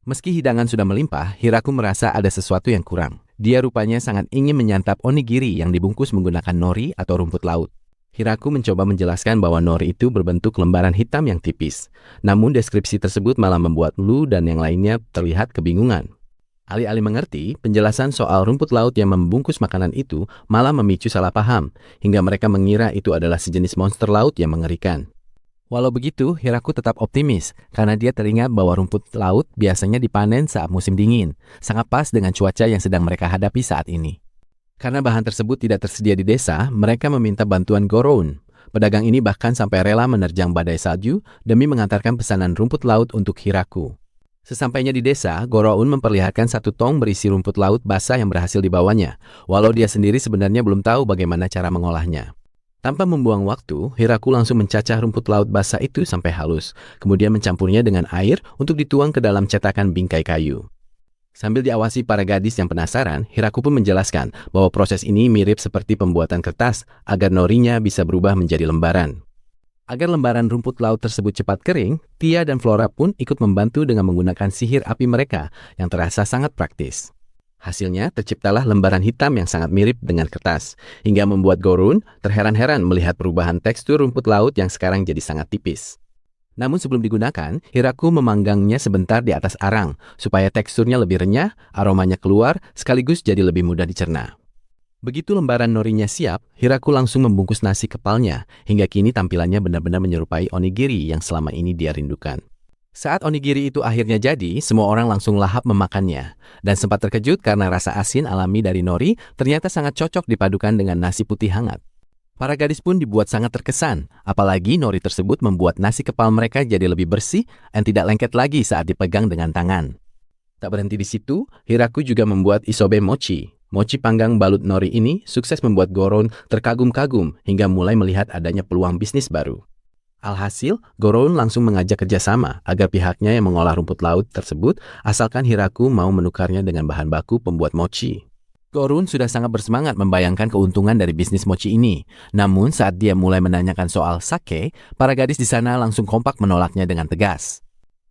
Meski hidangan sudah melimpah, Hiraku merasa ada sesuatu yang kurang. Dia rupanya sangat ingin menyantap onigiri yang dibungkus menggunakan nori atau rumput laut. Hiraku mencoba menjelaskan bahwa nori itu berbentuk lembaran hitam yang tipis. Namun deskripsi tersebut malah membuat Lu dan yang lainnya terlihat kebingungan. Alih-alih mengerti, penjelasan soal rumput laut yang membungkus makanan itu malah memicu salah paham, hingga mereka mengira itu adalah sejenis monster laut yang mengerikan. Walau begitu, Hiraku tetap optimis, karena dia teringat bahwa rumput laut biasanya dipanen saat musim dingin, sangat pas dengan cuaca yang sedang mereka hadapi saat ini. Karena bahan tersebut tidak tersedia di desa, mereka meminta bantuan Goroun. Pedagang ini bahkan sampai rela menerjang badai salju demi mengantarkan pesanan rumput laut untuk Hiraku. Sesampainya di desa, Goroun memperlihatkan satu tong berisi rumput laut basah yang berhasil dibawanya, walau dia sendiri sebenarnya belum tahu bagaimana cara mengolahnya. Tanpa membuang waktu, Hiraku langsung mencacah rumput laut basah itu sampai halus, kemudian mencampurnya dengan air untuk dituang ke dalam cetakan bingkai kayu. Sambil diawasi para gadis yang penasaran, Hiraku pun menjelaskan bahwa proses ini mirip seperti pembuatan kertas agar norinya bisa berubah menjadi lembaran. Agar lembaran rumput laut tersebut cepat kering, Tia dan Flora pun ikut membantu dengan menggunakan sihir api mereka yang terasa sangat praktis. Hasilnya, terciptalah lembaran hitam yang sangat mirip dengan kertas, hingga membuat Goroun terheran-heran melihat perubahan tekstur rumput laut yang sekarang jadi sangat tipis. Namun sebelum digunakan, Hiraku memanggangnya sebentar di atas arang, supaya teksturnya lebih renyah, aromanya keluar, sekaligus jadi lebih mudah dicerna. Begitu lembaran norinya siap, Hiraku langsung membungkus nasi kepalnya, hingga kini tampilannya benar-benar menyerupai onigiri yang selama ini dia rindukan. Saat onigiri itu akhirnya jadi, semua orang langsung lahap memakannya, dan sempat terkejut karena rasa asin alami dari nori ternyata sangat cocok dipadukan dengan nasi putih hangat. Para gadis pun dibuat sangat terkesan, apalagi nori tersebut membuat nasi kepal mereka jadi lebih bersih dan tidak lengket lagi saat dipegang dengan tangan. Tak berhenti di situ, Hiraku juga membuat isobe mochi. Mochi panggang balut nori ini sukses membuat Goroun terkagum-kagum hingga mulai melihat adanya peluang bisnis baru. Alhasil, Goroun langsung mengajak kerjasama agar pihaknya yang mengolah rumput laut tersebut asalkan Hiraku mau menukarnya dengan bahan baku pembuat mochi. Goroun sudah sangat bersemangat membayangkan keuntungan dari bisnis mochi ini. Namun saat dia mulai menanyakan soal sake, para gadis di sana langsung kompak menolaknya dengan tegas.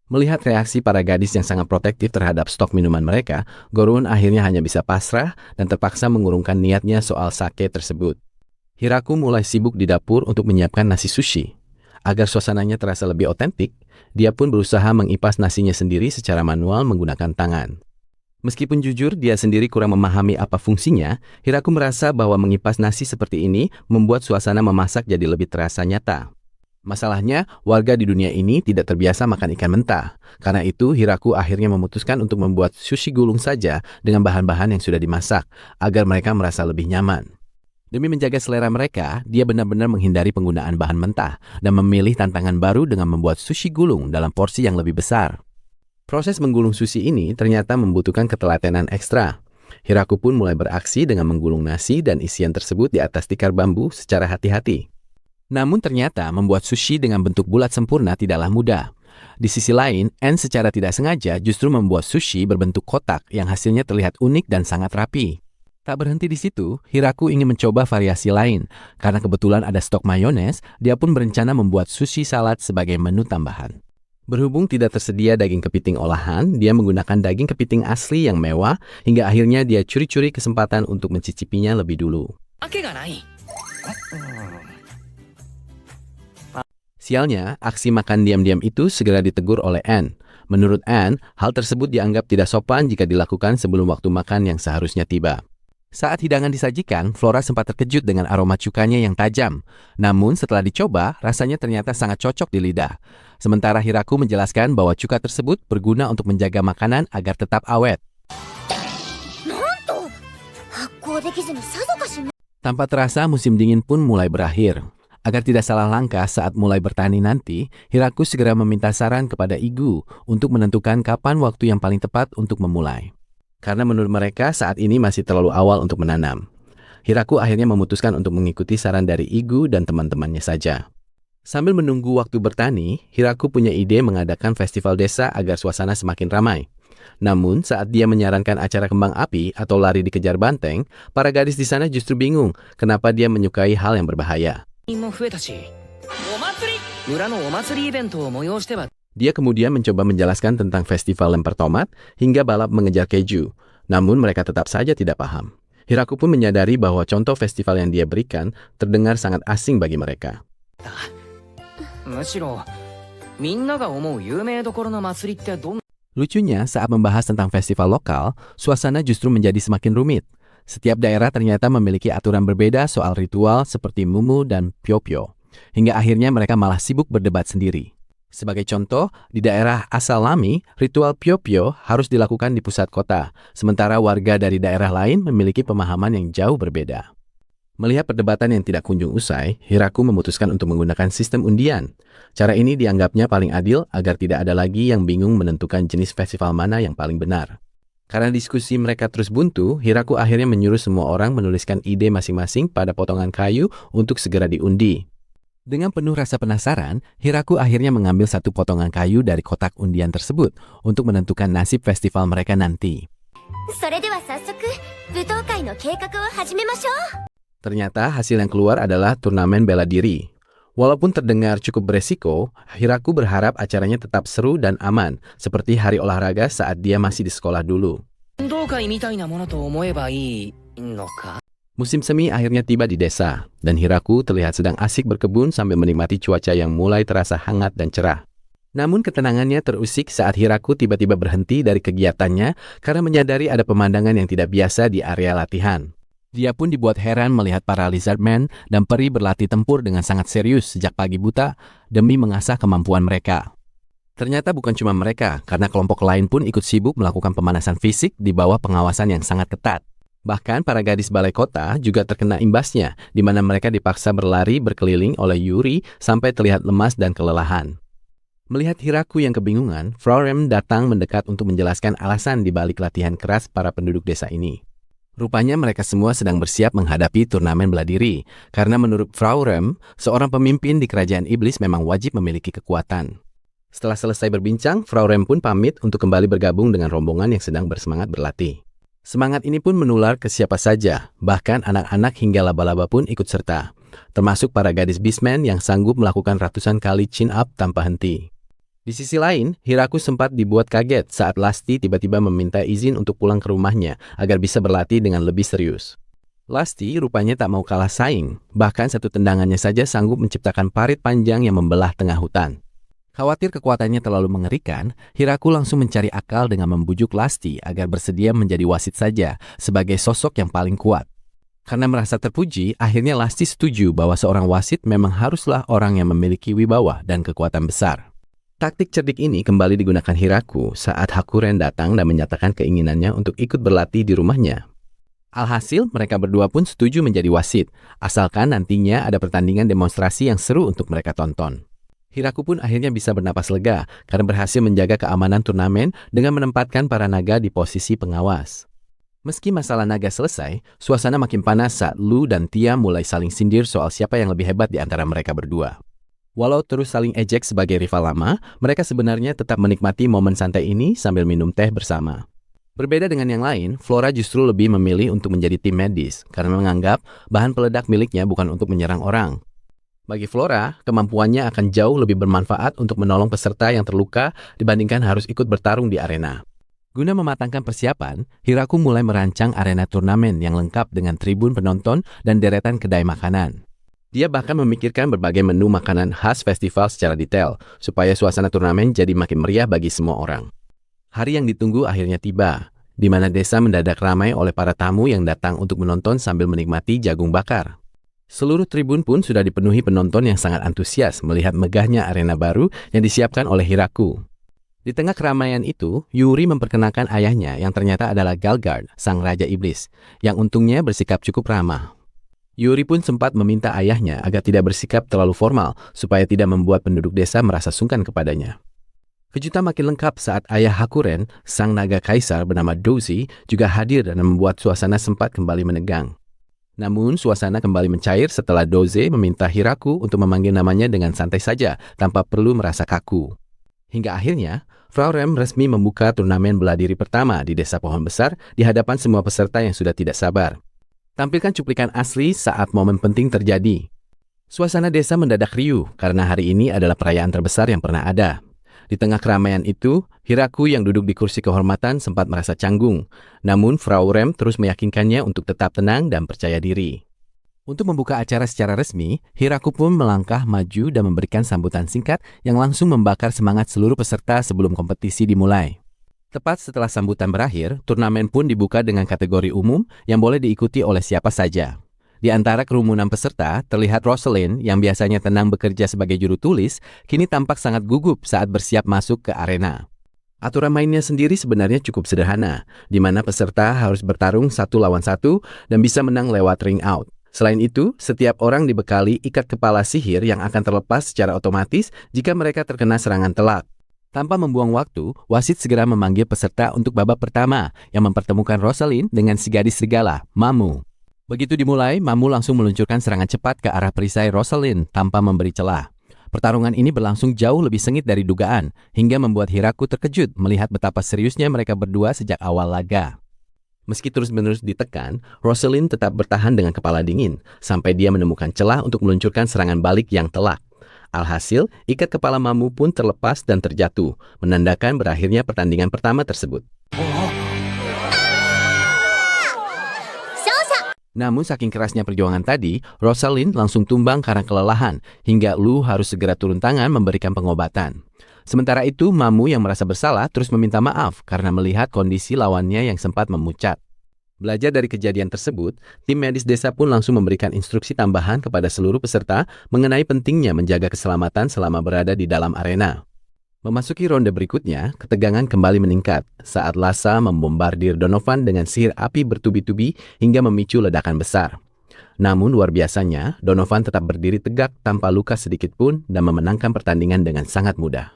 Melihat reaksi para gadis yang sangat protektif terhadap stok minuman mereka, Goroun akhirnya hanya bisa pasrah dan terpaksa mengurungkan niatnya soal sake tersebut. Hiraku mulai sibuk di dapur untuk menyiapkan nasi sushi. Agar suasananya terasa lebih otentik, dia pun berusaha mengipas nasinya sendiri secara manual menggunakan tangan. Meskipun jujur dia sendiri kurang memahami apa fungsinya, Hiraku merasa bahwa mengipas nasi seperti ini membuat suasana memasak jadi lebih terasa nyata. Masalahnya, warga di dunia ini tidak terbiasa makan ikan mentah. Karena itu, Hiraku akhirnya memutuskan untuk membuat sushi gulung saja dengan bahan-bahan yang sudah dimasak, agar mereka merasa lebih nyaman. Demi menjaga selera mereka, dia benar-benar menghindari penggunaan bahan mentah dan memilih tantangan baru dengan membuat sushi gulung dalam porsi yang lebih besar. Proses menggulung sushi ini ternyata membutuhkan ketelatenan ekstra. Hiraku pun mulai beraksi dengan menggulung nasi dan isian tersebut di atas tikar bambu secara hati-hati. Namun ternyata membuat sushi dengan bentuk bulat sempurna tidaklah mudah. Di sisi lain, Anne secara tidak sengaja justru membuat sushi berbentuk kotak yang hasilnya terlihat unik dan sangat rapi. Tak berhenti di situ, Hiraku ingin mencoba variasi lain. Karena kebetulan ada stok mayones, dia pun berencana membuat sushi salad sebagai menu tambahan. Berhubung tidak tersedia daging kepiting olahan, dia menggunakan daging kepiting asli yang mewah, hingga akhirnya dia curi-curi kesempatan untuk mencicipinya lebih dulu. Sialnya, aksi makan diam-diam itu segera ditegur oleh Anne. Menurut Anne, hal tersebut dianggap tidak sopan jika dilakukan sebelum waktu makan yang seharusnya tiba. Saat hidangan disajikan, Flora sempat terkejut dengan aroma cukanya yang tajam. Namun setelah dicoba, rasanya ternyata sangat cocok di lidah. Sementara Hiraku menjelaskan bahwa cuka tersebut berguna untuk menjaga makanan agar tetap awet. Tanpa terasa, musim dingin pun mulai berakhir. Agar tidak salah langkah saat mulai bertani nanti, Hiraku segera meminta saran kepada Igu untuk menentukan kapan waktu yang paling tepat untuk memulai. Karena menurut mereka saat ini masih terlalu awal untuk menanam. Hiraku akhirnya memutuskan untuk mengikuti saran dari Igu dan teman-temannya saja. Sambil menunggu waktu bertani, Hiraku punya ide mengadakan festival desa agar suasana semakin ramai. Namun, saat dia menyarankan acara kembang api atau lari dikejar banteng, para gadis di sana justru bingung kenapa dia menyukai hal yang berbahaya. Dia kemudian mencoba menjelaskan tentang festival lempar tomat hingga balap mengejar keju. Namun mereka tetap saja tidak paham. Hiraku pun menyadari bahwa contoh festival yang dia berikan terdengar sangat asing bagi mereka. Lucunya, saat membahas tentang festival lokal, suasana justru menjadi semakin rumit. Setiap daerah ternyata memiliki aturan berbeda soal ritual seperti mumu dan pyo-pyo. Hingga akhirnya mereka malah sibuk berdebat sendiri. Sebagai contoh, di daerah asal Lami, ritual pyo-pyo harus dilakukan di pusat kota, sementara warga dari daerah lain memiliki pemahaman yang jauh berbeda. Melihat perdebatan yang tidak kunjung usai, Hiraku memutuskan untuk menggunakan sistem undian. Cara ini dianggapnya paling adil agar tidak ada lagi yang bingung menentukan jenis festival mana yang paling benar. Karena diskusi mereka terus buntu, Hiraku akhirnya menyuruh semua orang menuliskan ide masing-masing pada potongan kayu untuk segera diundi. Dengan penuh rasa penasaran, Hiraku akhirnya mengambil satu potongan kayu dari kotak undian tersebut untuk menentukan nasib festival mereka nanti. Ternyata hasil yang keluar adalah turnamen bela diri. Walaupun terdengar cukup beresiko, Hiraku berharap acaranya tetap seru dan aman, seperti hari olahraga saat dia masih di sekolah dulu. Musim semi akhirnya tiba di desa, dan Hiraku terlihat sedang asik berkebun sambil menikmati cuaca yang mulai terasa hangat dan cerah. Namun ketenangannya terusik saat Hiraku tiba-tiba berhenti dari kegiatannya karena menyadari ada pemandangan yang tidak biasa di area latihan. Dia pun dibuat heran melihat para lizardmen dan peri berlatih tempur dengan sangat serius sejak pagi buta demi mengasah kemampuan mereka. Ternyata bukan cuma mereka, karena kelompok lain pun ikut sibuk melakukan pemanasan fisik di bawah pengawasan yang sangat ketat. Bahkan para gadis balai kota juga terkena imbasnya, di mana mereka dipaksa berlari berkeliling oleh Yuri sampai terlihat lemas dan kelelahan. Melihat Hiraku yang kebingungan, Frau Rem datang mendekat untuk menjelaskan alasan di balik latihan keras para penduduk desa ini. Rupanya mereka semua sedang bersiap menghadapi turnamen bela diri, karena menurut Frau Rem, seorang pemimpin di kerajaan iblis memang wajib memiliki kekuatan. Setelah selesai berbincang, Frau Rem pun pamit untuk kembali bergabung dengan rombongan yang sedang bersemangat berlatih. Semangat ini pun menular ke siapa saja, bahkan anak-anak hingga laba-laba pun ikut serta, termasuk para gadis beastmen yang sanggup melakukan ratusan kali chin-up tanpa henti. Di sisi lain, Hiraku sempat dibuat kaget saat Lasti tiba-tiba meminta izin untuk pulang ke rumahnya agar bisa berlatih dengan lebih serius. Lasti rupanya tak mau kalah saing, bahkan satu tendangannya saja sanggup menciptakan parit panjang yang membelah tengah hutan. Khawatir kekuatannya terlalu mengerikan, Hiraku langsung mencari akal dengan membujuk Lasti agar bersedia menjadi wasit saja sebagai sosok yang paling kuat. Karena merasa terpuji, akhirnya Lasti setuju bahwa seorang wasit memang haruslah orang yang memiliki wibawa dan kekuatan besar. Taktik cerdik ini kembali digunakan Hiraku saat Hakuren datang dan menyatakan keinginannya untuk ikut berlatih di rumahnya. Alhasil, mereka berdua pun setuju menjadi wasit, asalkan nantinya ada pertandingan demonstrasi yang seru untuk mereka tonton. Hiraku pun akhirnya bisa bernapas lega karena berhasil menjaga keamanan turnamen dengan menempatkan para naga di posisi pengawas. Meski masalah naga selesai, suasana makin panas saat Lu dan Tia mulai saling sindir soal siapa yang lebih hebat di antara mereka berdua. Walau terus saling ejek sebagai rival lama, mereka sebenarnya tetap menikmati momen santai ini sambil minum teh bersama. Berbeda dengan yang lain, Flora justru lebih memilih untuk menjadi tim medis karena menganggap bahan peledak miliknya bukan untuk menyerang orang. Bagi Flora, kemampuannya akan jauh lebih bermanfaat untuk menolong peserta yang terluka dibandingkan harus ikut bertarung di arena. Guna mematangkan persiapan, Hiraku mulai merancang arena turnamen yang lengkap dengan tribun penonton dan deretan kedai makanan. Dia bahkan memikirkan berbagai menu makanan khas festival secara detail, supaya suasana turnamen jadi makin meriah bagi semua orang. Hari yang ditunggu akhirnya tiba, di mana desa mendadak ramai oleh para tamu yang datang untuk menonton sambil menikmati jagung bakar. Seluruh tribun pun sudah dipenuhi penonton yang sangat antusias melihat megahnya arena baru yang disiapkan oleh Hiraku. Di tengah keramaian itu, Yuri memperkenalkan ayahnya yang ternyata adalah Galgard, sang Raja Iblis, yang untungnya bersikap cukup ramah. Yuri pun sempat meminta ayahnya agar tidak bersikap terlalu formal supaya tidak membuat penduduk desa merasa sungkan kepadanya. Kejutan makin lengkap saat ayah Hakuren, sang naga kaisar bernama Dozi, juga hadir dan membuat suasana sempat kembali menegang. Namun, suasana kembali mencair setelah Doze meminta Hiraku untuk memanggil namanya dengan santai saja, tanpa perlu merasa kaku. Hingga akhirnya, Frau Rem resmi membuka turnamen bela diri pertama di Desa Pohon Besar di hadapan semua peserta yang sudah tidak sabar. Tampilkan cuplikan asli saat momen penting terjadi. Suasana desa mendadak riuh karena hari ini adalah perayaan terbesar yang pernah ada. Di tengah keramaian itu, Hiraku yang duduk di kursi kehormatan sempat merasa canggung. Namun, Frau Rem terus meyakinkannya untuk tetap tenang dan percaya diri. Untuk membuka acara secara resmi, Hiraku pun melangkah maju dan memberikan sambutan singkat yang langsung membakar semangat seluruh peserta sebelum kompetisi dimulai. Tepat setelah sambutan berakhir, turnamen pun dibuka dengan kategori umum yang boleh diikuti oleh siapa saja. Di antara kerumunan peserta, terlihat Rosalind yang biasanya tenang bekerja sebagai juru tulis, kini tampak sangat gugup saat bersiap masuk ke arena. Aturan mainnya sendiri sebenarnya cukup sederhana, di mana peserta harus bertarung 1 lawan 1 dan bisa menang lewat ring out. Selain itu, setiap orang dibekali ikat kepala sihir yang akan terlepas secara otomatis jika mereka terkena serangan telak. Tanpa membuang waktu, wasit segera memanggil peserta untuk babak pertama yang mempertemukan Rosalind dengan si gadis serigala, Mamu. Begitu dimulai, Mamu langsung meluncurkan serangan cepat ke arah perisai Rosalind tanpa memberi celah. Pertarungan ini berlangsung jauh lebih sengit dari dugaan, hingga membuat Hiraku terkejut melihat betapa seriusnya mereka berdua sejak awal laga. Meski terus-menerus ditekan, Rosalind tetap bertahan dengan kepala dingin, sampai dia menemukan celah untuk meluncurkan serangan balik yang telak. Alhasil, ikat kepala Mamu pun terlepas dan terjatuh, menandakan berakhirnya pertandingan pertama tersebut. Namun saking kerasnya perjuangan tadi, Rosalind langsung tumbang karena kelelahan, hingga Lu harus segera turun tangan memberikan pengobatan. Sementara itu, Mamu yang merasa bersalah terus meminta maaf karena melihat kondisi lawannya yang sempat memucat. Belajar dari kejadian tersebut, tim medis desa pun langsung memberikan instruksi tambahan kepada seluruh peserta mengenai pentingnya menjaga keselamatan selama berada di dalam arena. Memasuki ronde berikutnya, ketegangan kembali meningkat saat Lassa membombardir Donovan dengan sihir api bertubi-tubi hingga memicu ledakan besar. Namun luar biasanya, Donovan tetap berdiri tegak tanpa luka sedikit pun dan memenangkan pertandingan dengan sangat mudah.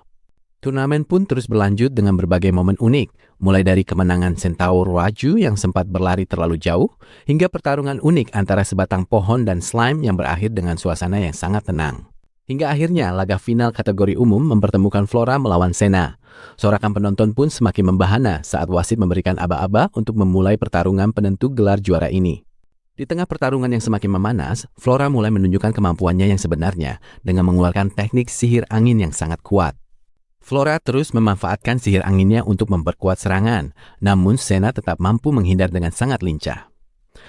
Turnamen pun terus berlanjut dengan berbagai momen unik, mulai dari kemenangan Centaur Raju yang sempat berlari terlalu jauh, hingga pertarungan unik antara sebatang pohon dan slime yang berakhir dengan suasana yang sangat tenang. Hingga akhirnya laga final kategori umum mempertemukan Flora melawan Sena. Sorakan penonton pun semakin membahana saat wasit memberikan aba-aba untuk memulai pertarungan penentu gelar juara ini. Di tengah pertarungan yang semakin memanas, Flora mulai menunjukkan kemampuannya yang sebenarnya dengan mengeluarkan teknik sihir angin yang sangat kuat. Flora terus memanfaatkan sihir anginnya untuk memperkuat serangan, namun Sena tetap mampu menghindar dengan sangat lincah.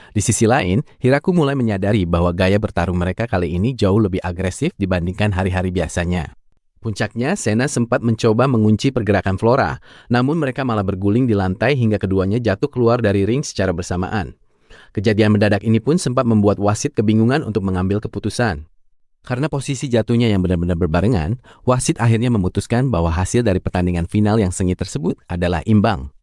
Di sisi lain, Hiraku mulai menyadari bahwa gaya bertarung mereka kali ini jauh lebih agresif dibandingkan hari-hari biasanya. Puncaknya, Sena sempat mencoba mengunci pergerakan Flora, namun mereka malah berguling di lantai hingga keduanya jatuh keluar dari ring secara bersamaan. Kejadian mendadak ini pun sempat membuat wasit kebingungan untuk mengambil keputusan. Karena posisi jatuhnya yang benar-benar berbarengan, wasit akhirnya memutuskan bahwa hasil dari pertandingan final yang sengit tersebut adalah imbang.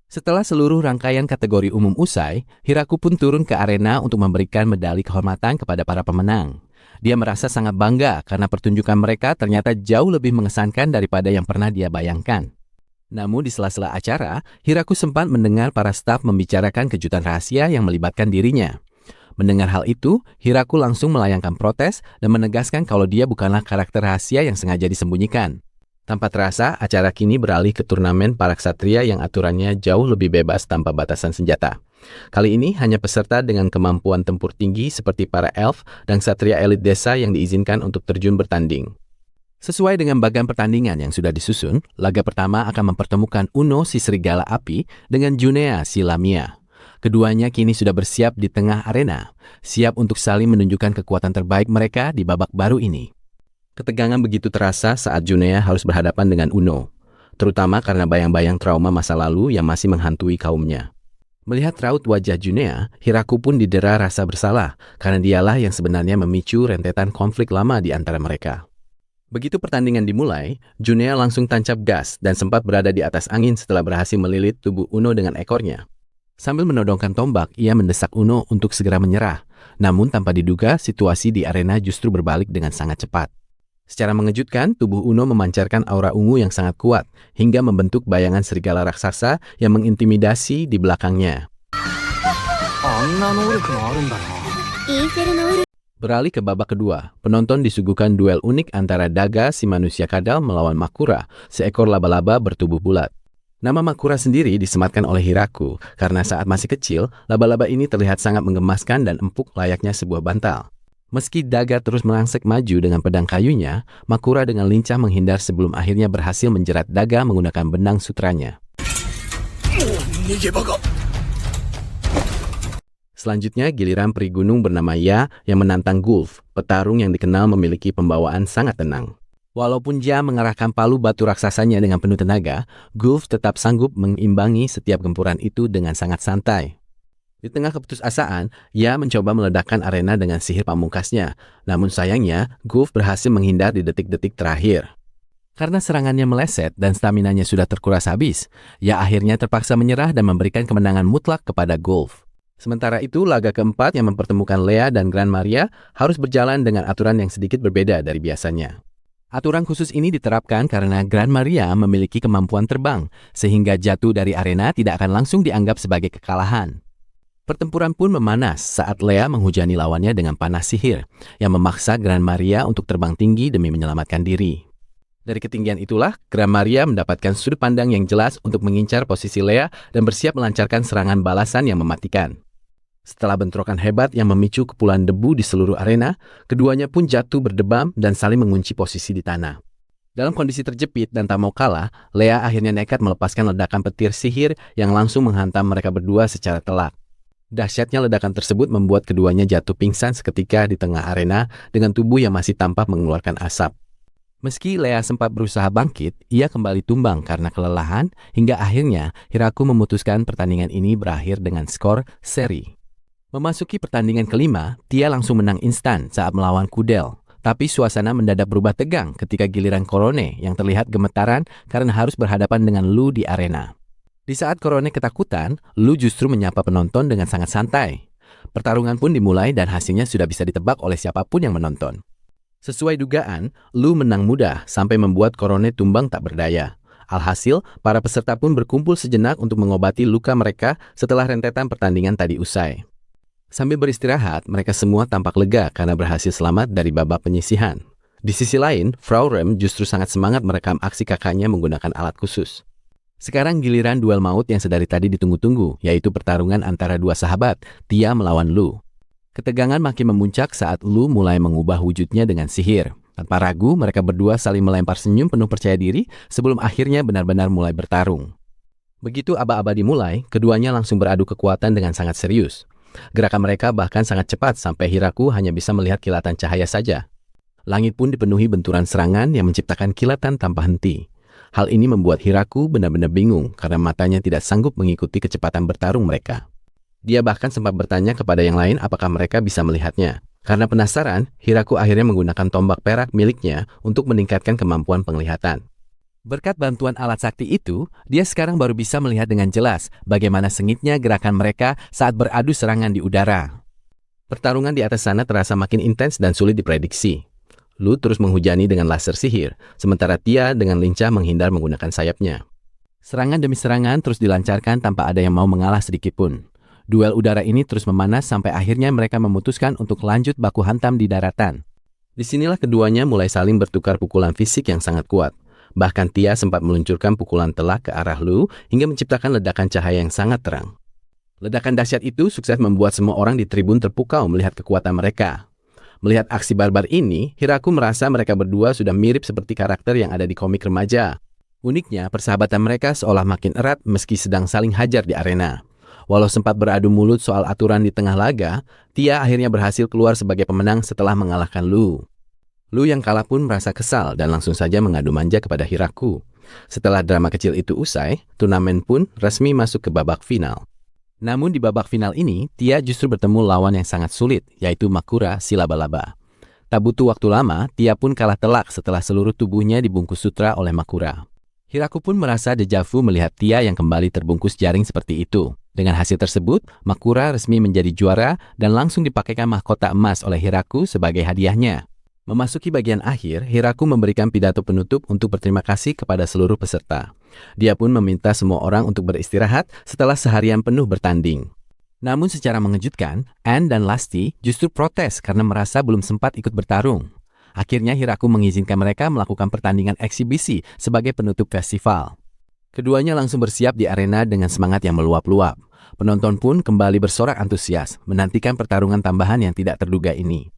Setelah seluruh rangkaian kategori umum usai, Hiraku pun turun ke arena untuk memberikan medali kehormatan kepada para pemenang. Dia merasa sangat bangga karena pertunjukan mereka ternyata jauh lebih mengesankan daripada yang pernah dia bayangkan. Namun di sela-sela acara, Hiraku sempat mendengar para staf membicarakan kejutan rahasia yang melibatkan dirinya. Mendengar hal itu, Hiraku langsung melayangkan protes dan menegaskan kalau dia bukanlah karakter rahasia yang sengaja disembunyikan. Tanpa terasa, acara kini beralih ke turnamen para ksatria yang aturannya jauh lebih bebas tanpa batasan senjata. Kali ini hanya peserta dengan kemampuan tempur tinggi seperti para elf dan ksatria elit desa yang diizinkan untuk terjun bertanding. Sesuai dengan bagan pertandingan yang sudah disusun, laga pertama akan mempertemukan Uno si serigala api dengan Junea si Lamia. Keduanya kini sudah bersiap di tengah arena, siap untuk saling menunjukkan kekuatan terbaik mereka di babak baru ini. Ketegangan begitu terasa saat Junea harus berhadapan dengan Uno, terutama karena bayang-bayang trauma masa lalu yang masih menghantui kaumnya. Melihat raut wajah Junea, Hiraku pun didera rasa bersalah karena dialah yang sebenarnya memicu rentetan konflik lama di antara mereka. Begitu pertandingan dimulai, Junea langsung tancap gas dan sempat berada di atas angin setelah berhasil melilit tubuh Uno dengan ekornya. Sambil menodongkan tombak, ia mendesak Uno untuk segera menyerah. Namun tanpa diduga, situasi di arena justru berbalik dengan sangat cepat. Secara mengejutkan, tubuh Uno memancarkan aura ungu yang sangat kuat, hingga membentuk bayangan serigala raksasa yang mengintimidasi di belakangnya. Beralih ke babak kedua, penonton disuguhkan duel unik antara Daga si manusia kadal melawan Makura, seekor laba-laba bertubuh bulat. Nama Makura sendiri disematkan oleh Hiraku, karena saat masih kecil, laba-laba ini terlihat sangat menggemaskan dan empuk layaknya sebuah bantal. Meski Daga terus merangsek maju dengan pedang kayunya, Makura dengan lincah menghindar sebelum akhirnya berhasil menjerat Daga menggunakan benang sutranya. Selanjutnya, giliran peri gunung bernama Ya yang menantang Gulf, petarung yang dikenal memiliki pembawaan sangat tenang. Walaupun Ya mengerahkan palu batu raksasanya dengan penuh tenaga, Gulf tetap sanggup mengimbangi setiap gempuran itu dengan sangat santai. Di tengah keputusasaan, Ya mencoba meledakkan arena dengan sihir pamungkasnya. Namun sayangnya, Gulf berhasil menghindar di detik-detik terakhir. Karena serangannya meleset dan staminanya sudah terkuras habis, Ya akhirnya terpaksa menyerah dan memberikan kemenangan mutlak kepada Gulf. Sementara itu, laga keempat yang mempertemukan Lea dan Gran Maria harus berjalan dengan aturan yang sedikit berbeda dari biasanya. Aturan khusus ini diterapkan karena Gran Maria memiliki kemampuan terbang, sehingga jatuh dari arena tidak akan langsung dianggap sebagai kekalahan. Pertempuran pun memanas saat Lea menghujani lawannya dengan panah sihir yang memaksa Gran Maria untuk terbang tinggi demi menyelamatkan diri. Dari ketinggian itulah, Gran Maria mendapatkan sudut pandang yang jelas untuk mengincar posisi Lea dan bersiap melancarkan serangan balasan yang mematikan. Setelah bentrokan hebat yang memicu kepulan debu di seluruh arena, keduanya pun jatuh berdebam dan saling mengunci posisi di tanah. Dalam kondisi terjepit dan tak mau kalah, Lea akhirnya nekat melepaskan ledakan petir sihir yang langsung menghantam mereka berdua secara telak. Dahsyatnya ledakan tersebut membuat keduanya jatuh pingsan seketika di tengah arena dengan tubuh yang masih tampak mengeluarkan asap. Meski Lea sempat berusaha bangkit, ia kembali tumbang karena kelelahan hingga akhirnya Hiraku memutuskan pertandingan ini berakhir dengan skor seri. Memasuki pertandingan kelima, Tia langsung menang instan saat melawan Kudel. Tapi suasana mendadak berubah tegang ketika giliran Korone yang terlihat gemetaran karena harus berhadapan dengan Lu di arena. Di saat Korone ketakutan, Lu justru menyapa penonton dengan sangat santai. Pertarungan pun dimulai dan hasilnya sudah bisa ditebak oleh siapapun yang menonton. Sesuai dugaan, Lu menang mudah sampai membuat Korone tumbang tak berdaya. Alhasil, para peserta pun berkumpul sejenak untuk mengobati luka mereka setelah rentetan pertandingan tadi usai. Sambil beristirahat, mereka semua tampak lega karena berhasil selamat dari babak penyisihan. Di sisi lain, Frau Rem justru sangat semangat merekam aksi kakaknya menggunakan alat khusus. Sekarang giliran duel maut yang sedari tadi ditunggu-tunggu, yaitu pertarungan antara dua sahabat, Tia melawan Lu. Ketegangan makin memuncak saat Lu mulai mengubah wujudnya dengan sihir. Tanpa ragu, mereka berdua saling melempar senyum penuh percaya diri sebelum akhirnya benar-benar mulai bertarung. Begitu aba-aba dimulai, keduanya langsung beradu kekuatan dengan sangat serius. Gerakan mereka bahkan sangat cepat sampai Hiraku hanya bisa melihat kilatan cahaya saja. Langit pun dipenuhi benturan serangan yang menciptakan kilatan tanpa henti. Hal ini membuat Hiraku benar-benar bingung karena matanya tidak sanggup mengikuti kecepatan bertarung mereka. Dia bahkan sempat bertanya kepada yang lain apakah mereka bisa melihatnya. Karena penasaran, Hiraku akhirnya menggunakan tombak perak miliknya untuk meningkatkan kemampuan penglihatan. Berkat bantuan alat sakti itu, dia sekarang baru bisa melihat dengan jelas bagaimana sengitnya gerakan mereka saat beradu serangan di udara. Pertarungan di atas sana terasa makin intens dan sulit diprediksi. Lu terus menghujani dengan laser sihir, sementara Tia dengan lincah menghindar menggunakan sayapnya. Serangan demi serangan terus dilancarkan tanpa ada yang mau mengalah sedikitpun. Duel udara ini terus memanas sampai akhirnya mereka memutuskan untuk lanjut baku hantam di daratan. Disinilah keduanya mulai saling bertukar pukulan fisik yang sangat kuat. Bahkan Tia sempat meluncurkan pukulan telak ke arah Lu hingga menciptakan ledakan cahaya yang sangat terang. Ledakan dahsyat itu sukses membuat semua orang di tribun terpukau melihat kekuatan mereka. Melihat aksi barbar ini, Hiraku merasa mereka berdua sudah mirip seperti karakter yang ada di komik remaja. Uniknya, persahabatan mereka seolah makin erat meski sedang saling hajar di arena. Walau sempat beradu mulut soal aturan di tengah laga, Tia akhirnya berhasil keluar sebagai pemenang setelah mengalahkan Lu. Lu yang kalah pun merasa kesal dan langsung saja mengadu manja kepada Hiraku. Setelah drama kecil itu usai, turnamen pun resmi masuk ke babak final. Namun di babak final ini, Tia justru bertemu lawan yang sangat sulit, yaitu Makura si laba-laba. Tak butuh waktu lama, Tia pun kalah telak setelah seluruh tubuhnya dibungkus sutra oleh Makura. Hiraku pun merasa dejavu melihat Tia yang kembali terbungkus jaring seperti itu. Dengan hasil tersebut, Makura resmi menjadi juara dan langsung dipakaikan mahkota emas oleh Hiraku sebagai hadiahnya. Memasuki bagian akhir, Hiraku memberikan pidato penutup untuk berterima kasih kepada seluruh peserta. Dia pun meminta semua orang untuk beristirahat setelah seharian penuh bertanding. Namun secara mengejutkan, Anne dan Lasti justru protes karena merasa belum sempat ikut bertarung. Akhirnya Hiraku mengizinkan mereka melakukan pertandingan eksibisi sebagai penutup festival. Keduanya langsung bersiap di arena dengan semangat yang meluap-luap. Penonton pun kembali bersorak antusias, menantikan pertarungan tambahan yang tidak terduga ini.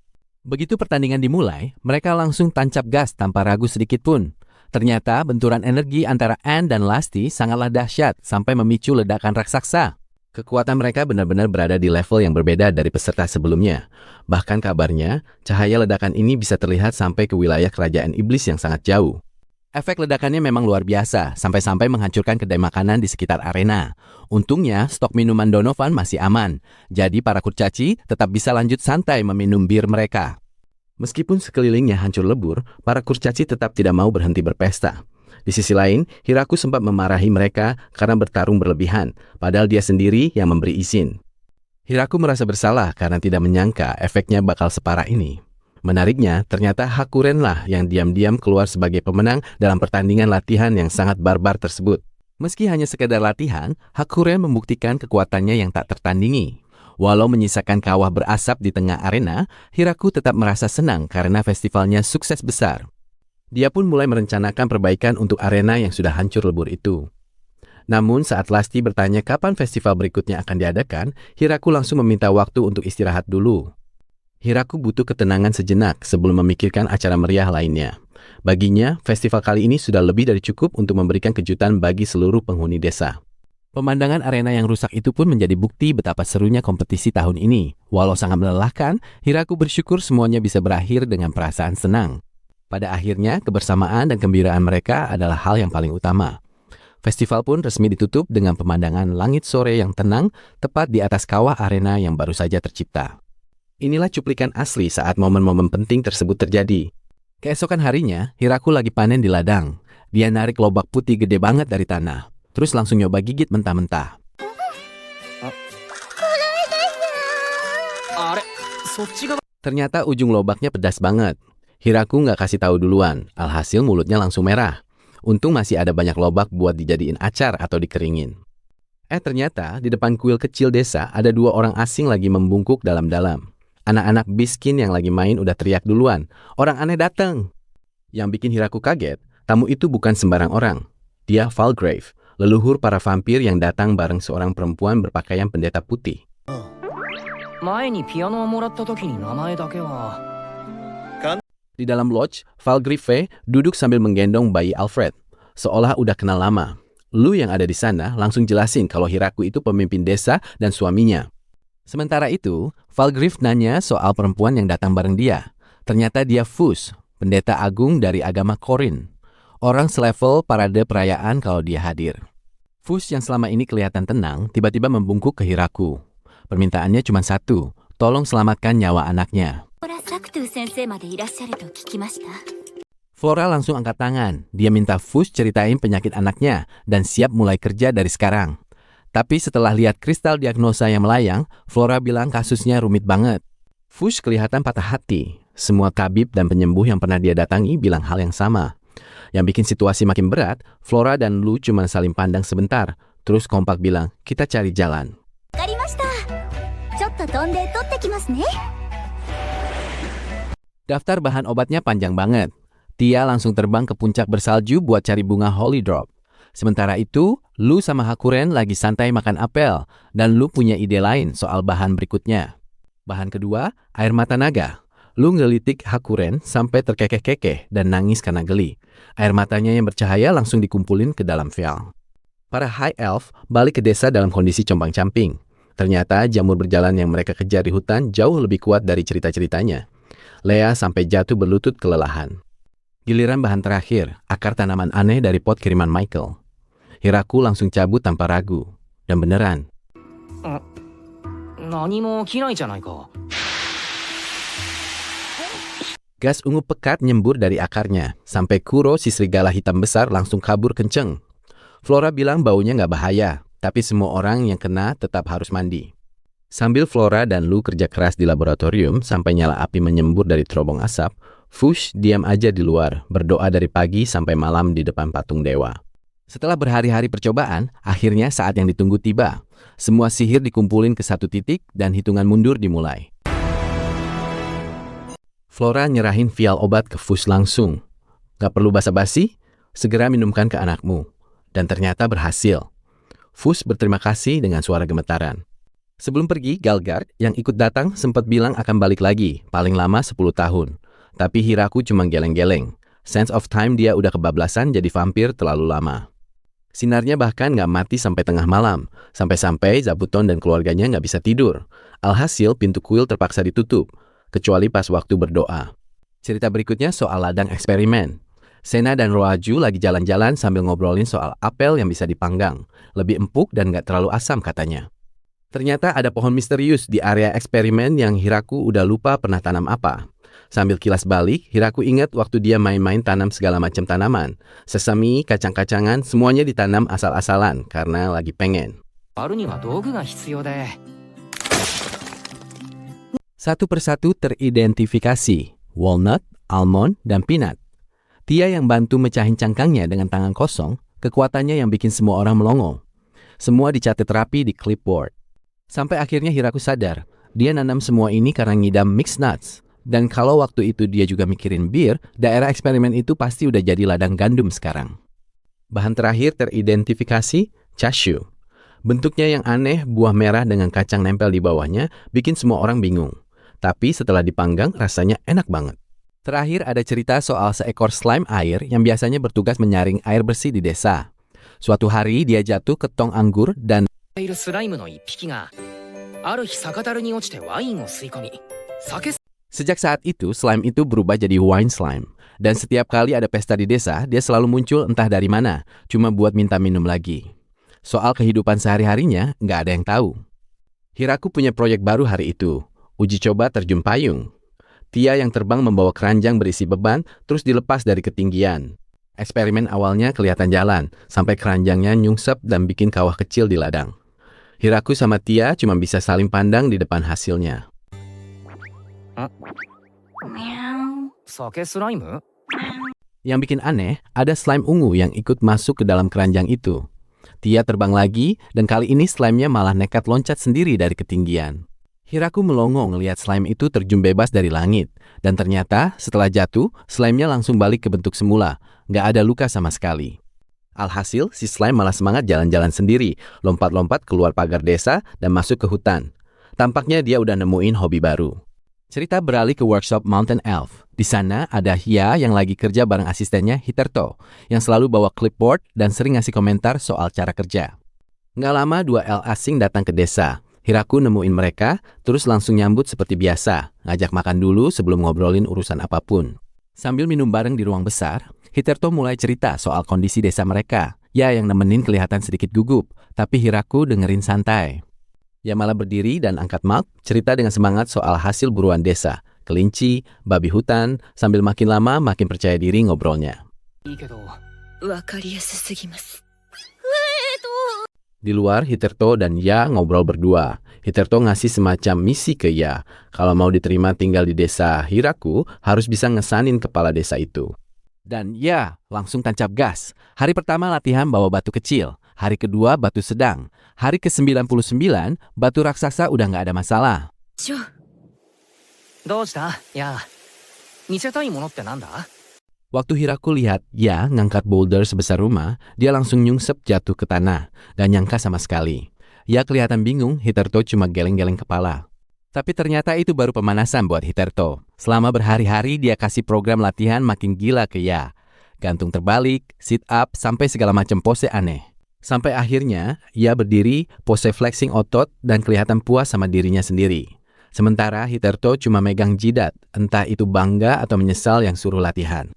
Begitu pertandingan dimulai, mereka langsung tancap gas tanpa ragu sedikit pun. Ternyata benturan energi antara Anne dan Lasti sangatlah dahsyat sampai memicu ledakan raksasa. Kekuatan mereka benar-benar berada di level yang berbeda dari peserta sebelumnya. Bahkan kabarnya, cahaya ledakan ini bisa terlihat sampai ke wilayah kerajaan iblis yang sangat jauh. Efek ledakannya memang luar biasa, sampai-sampai menghancurkan kedai makanan di sekitar arena. Untungnya, stok minuman Donovan masih aman, jadi para kurcaci tetap bisa lanjut santai meminum bir mereka. Meskipun sekelilingnya hancur lebur, para kurcaci tetap tidak mau berhenti berpesta. Di sisi lain, Hiraku sempat memarahi mereka karena bertarung berlebihan, padahal dia sendiri yang memberi izin. Hiraku merasa bersalah karena tidak menyangka efeknya bakal separah ini. Menariknya, ternyata Hakuren-lah yang diam-diam keluar sebagai pemenang dalam pertandingan latihan yang sangat barbar tersebut. Meski hanya sekedar latihan, Hakuren membuktikan kekuatannya yang tak tertandingi. Walau menyisakan kawah berasap di tengah arena, Hiraku tetap merasa senang karena festivalnya sukses besar. Dia pun mulai merencanakan perbaikan untuk arena yang sudah hancur lebur itu. Namun saat Lasti bertanya kapan festival berikutnya akan diadakan, Hiraku langsung meminta waktu untuk istirahat dulu. Hiraku butuh ketenangan sejenak sebelum memikirkan acara meriah lainnya. Baginya, festival kali ini sudah lebih dari cukup untuk memberikan kejutan bagi seluruh penghuni desa. Pemandangan arena yang rusak itu pun menjadi bukti betapa serunya kompetisi tahun ini. Walau sangat melelahkan, Hiraku bersyukur semuanya bisa berakhir dengan perasaan senang. Pada akhirnya, kebersamaan dan kegembiraan mereka adalah hal yang paling utama. Festival pun resmi ditutup dengan pemandangan langit sore yang tenang tepat di atas kawah arena yang baru saja tercipta. Inilah cuplikan asli saat momen-momen penting tersebut terjadi. Keesokan harinya, Hiraku lagi panen di ladang. Dia narik lobak putih gede banget dari tanah. Terus langsung nyoba gigit mentah-mentah. Ternyata ujung lobaknya pedas banget. Hiraku nggak kasih tahu duluan, alhasil mulutnya langsung merah. Untung masih ada banyak lobak buat dijadiin acar atau dikeringin. Ternyata di depan kuil kecil desa ada 2 orang asing lagi membungkuk dalam-dalam. Anak-anak miskin yang lagi main udah teriak duluan, "Orang aneh datang!" Yang bikin Hiraku kaget, tamu itu bukan sembarang orang. Dia Falgrave, leluhur para vampir yang datang bareng seorang perempuan berpakaian pendeta putih. Di dalam lodge, Falgrave duduk sambil menggendong bayi Alfred, seolah udah kenal lama. Lu yang ada di sana langsung jelasin kalau Hiraku itu pemimpin desa dan suaminya. Sementara itu, Falgrave nanya soal perempuan yang datang bareng dia. Ternyata dia Fus, pendeta agung dari agama Korin. Orang selevel parade perayaan kalau dia hadir. Fus yang selama ini kelihatan tenang, tiba-tiba membungkuk ke Hiraku. Permintaannya cuma satu, tolong selamatkan nyawa anaknya. Flora langsung angkat tangan. Dia minta Fuchs ceritain penyakit anaknya dan siap mulai kerja dari sekarang. Tapi setelah lihat kristal diagnosa yang melayang, Flora bilang kasusnya rumit banget. Fuchs kelihatan patah hati. Semua tabib dan penyembuh yang pernah dia datangi bilang hal yang sama. Yang bikin situasi makin berat, Flora dan Lou cuma saling pandang sebentar. Terus kompak bilang, kita cari jalan. Daftar bahan obatnya panjang banget. Tia langsung terbang ke puncak bersalju buat cari bunga Holy Drop. Sementara itu, Lou sama Hakuren lagi santai makan apel, dan Lou punya ide lain soal bahan berikutnya. Bahan kedua, air mata naga. Lou ngelitik Hakuren sampai terkekeh-kekeh dan nangis karena geli. Air matanya yang bercahaya langsung dikumpulin ke dalam vial. Para High Elf balik ke desa dalam kondisi compang-camping. Ternyata jamur berjalan yang mereka kejar di hutan jauh lebih kuat dari cerita-ceritanya. Lea sampai jatuh berlutut kelelahan. Giliran bahan terakhir, akar tanaman aneh dari pot kiriman Michael. Hiraku langsung cabut tanpa ragu. Dan beneran. Gas ungu pekat nyembur dari akarnya, sampai Kuro si serigala hitam besar langsung kabur kenceng. Flora bilang baunya nggak bahaya, tapi semua orang yang kena tetap harus mandi. Sambil Flora dan Lou kerja keras di laboratorium sampai nyala api menyembur dari terobong asap, Fuchs diam aja di luar, berdoa dari pagi sampai malam di depan patung dewa. Setelah berhari-hari percobaan, akhirnya saat yang ditunggu tiba. Semua sihir dikumpulin ke satu titik dan hitungan mundur dimulai. Flora nyerahin vial obat ke Fuchs langsung. Gak perlu basa-basi, segera minumkan ke anakmu. Dan ternyata berhasil. Fuchs berterima kasih dengan suara gemetaran. Sebelum pergi, Galgard yang ikut datang sempat bilang akan balik lagi, paling lama 10 tahun. Tapi Hiraku cuma geleng-geleng. Sense of time dia udah kebablasan jadi vampir terlalu lama. Sinarnya bahkan nggak mati sampai tengah malam. Sampai-sampai Zabuton dan keluarganya nggak bisa tidur. Alhasil pintu kuil terpaksa ditutup. Kecuali pas waktu berdoa. Cerita berikutnya soal ladang eksperimen. Sena dan Roaju lagi jalan-jalan sambil ngobrolin soal apel yang bisa dipanggang. Lebih empuk dan nggak terlalu asam katanya. Ternyata ada pohon misterius di area eksperimen yang Hiraku udah lupa pernah tanam apa. Sambil kilas balik, Hiraku ingat waktu dia main-main tanam segala macam tanaman. Sesame, kacang-kacangan, semuanya ditanam asal-asalan karena lagi pengen. Satu persatu teridentifikasi, walnut, almond, dan peanut. Tia yang bantu mecahin cangkangnya dengan tangan kosong, kekuatannya yang bikin semua orang melongo. Semua dicatat rapi di clipboard. Sampai akhirnya Hiraku sadar, dia nanam semua ini karena ngidam mixed nuts. Dan kalau waktu itu dia juga mikirin bir, daerah eksperimen itu pasti udah jadi ladang gandum sekarang. Bahan terakhir teridentifikasi, cashew. Bentuknya yang aneh, buah merah dengan kacang nempel di bawahnya, bikin semua orang bingung. Tapi setelah dipanggang, rasanya enak banget. Terakhir ada cerita soal seekor slime air yang biasanya bertugas menyaring air bersih di desa. Suatu hari dia jatuh ke tong anggur dan sejak saat itu, slime itu berubah jadi wine slime. Dan setiap kali ada pesta di desa, dia selalu muncul entah dari mana, cuma buat minta minum lagi. Soal kehidupan sehari-harinya, nggak ada yang tahu. Hiraku punya proyek baru hari itu, uji coba terjun payung. Tia yang terbang membawa keranjang berisi beban, terus dilepas dari ketinggian. Eksperimen awalnya kelihatan jalan, sampai keranjangnya nyungsep dan bikin kawah kecil di ladang. Hiraku sama Tia cuma bisa saling pandang di depan hasilnya. Yang bikin aneh, ada slime ungu yang ikut masuk ke dalam keranjang itu. Tia terbang lagi, dan kali ini slime-nya malah nekat loncat sendiri dari ketinggian. Hiraku melongo ngelihat slime itu terjun bebas dari langit. Dan ternyata, setelah jatuh, slime-nya langsung balik ke bentuk semula. Nggak ada luka sama sekali. Alhasil, si slime malah semangat jalan-jalan sendiri, lompat-lompat keluar pagar desa dan masuk ke hutan. Tampaknya dia udah nemuin hobi baru. Cerita beralih ke workshop Mountain Elf. Di sana ada Hia yang lagi kerja bareng asistennya Hiterto, yang selalu bawa clipboard dan sering ngasih komentar soal cara kerja. Nggak lama dua elf asing datang ke desa. Hiraku nemuin mereka, terus langsung nyambut seperti biasa, ngajak makan dulu sebelum ngobrolin urusan apapun. Sambil minum bareng di ruang besar, Hiterto mulai cerita soal kondisi desa mereka. Ya yang nemenin kelihatan sedikit gugup, tapi Hiraku dengerin santai. Ia malah berdiri dan angkat mug, cerita dengan semangat soal hasil buruan desa. kelinci, babi hutan, sambil makin lama makin percaya diri ngobrolnya. いいけど、わかりやすすぎます。 Di luar, Hiterto dan Ya ngobrol berdua. Hiterto ngasih semacam misi ke Ya. Kalau mau diterima tinggal di desa Hiraku, harus bisa ngesanin kepala desa itu. Dan Ya langsung tancap gas. Hari pertama latihan bawa batu kecil. Hari kedua batu sedang. Hari ke-99, batu raksasa udah nggak ada masalah. ちょ、どうしたいや、見せたいものってなんだ？ Waktu Hiraku lihat Ya ngangkat boulder sebesar rumah, dia langsung nyungsep jatuh ke tanah. Gak nyangka sama sekali. Ya kelihatan bingung, Hiterto cuma geleng-geleng kepala. Tapi ternyata itu baru pemanasan buat Hiterto. Selama berhari-hari dia kasih program latihan makin gila ke Ya. Gantung terbalik, sit up, sampai segala macam pose aneh. Sampai akhirnya, Ya berdiri, pose flexing otot, dan kelihatan puas sama dirinya sendiri. Sementara Hiterto cuma megang jidat, entah itu bangga atau menyesal yang suruh latihan.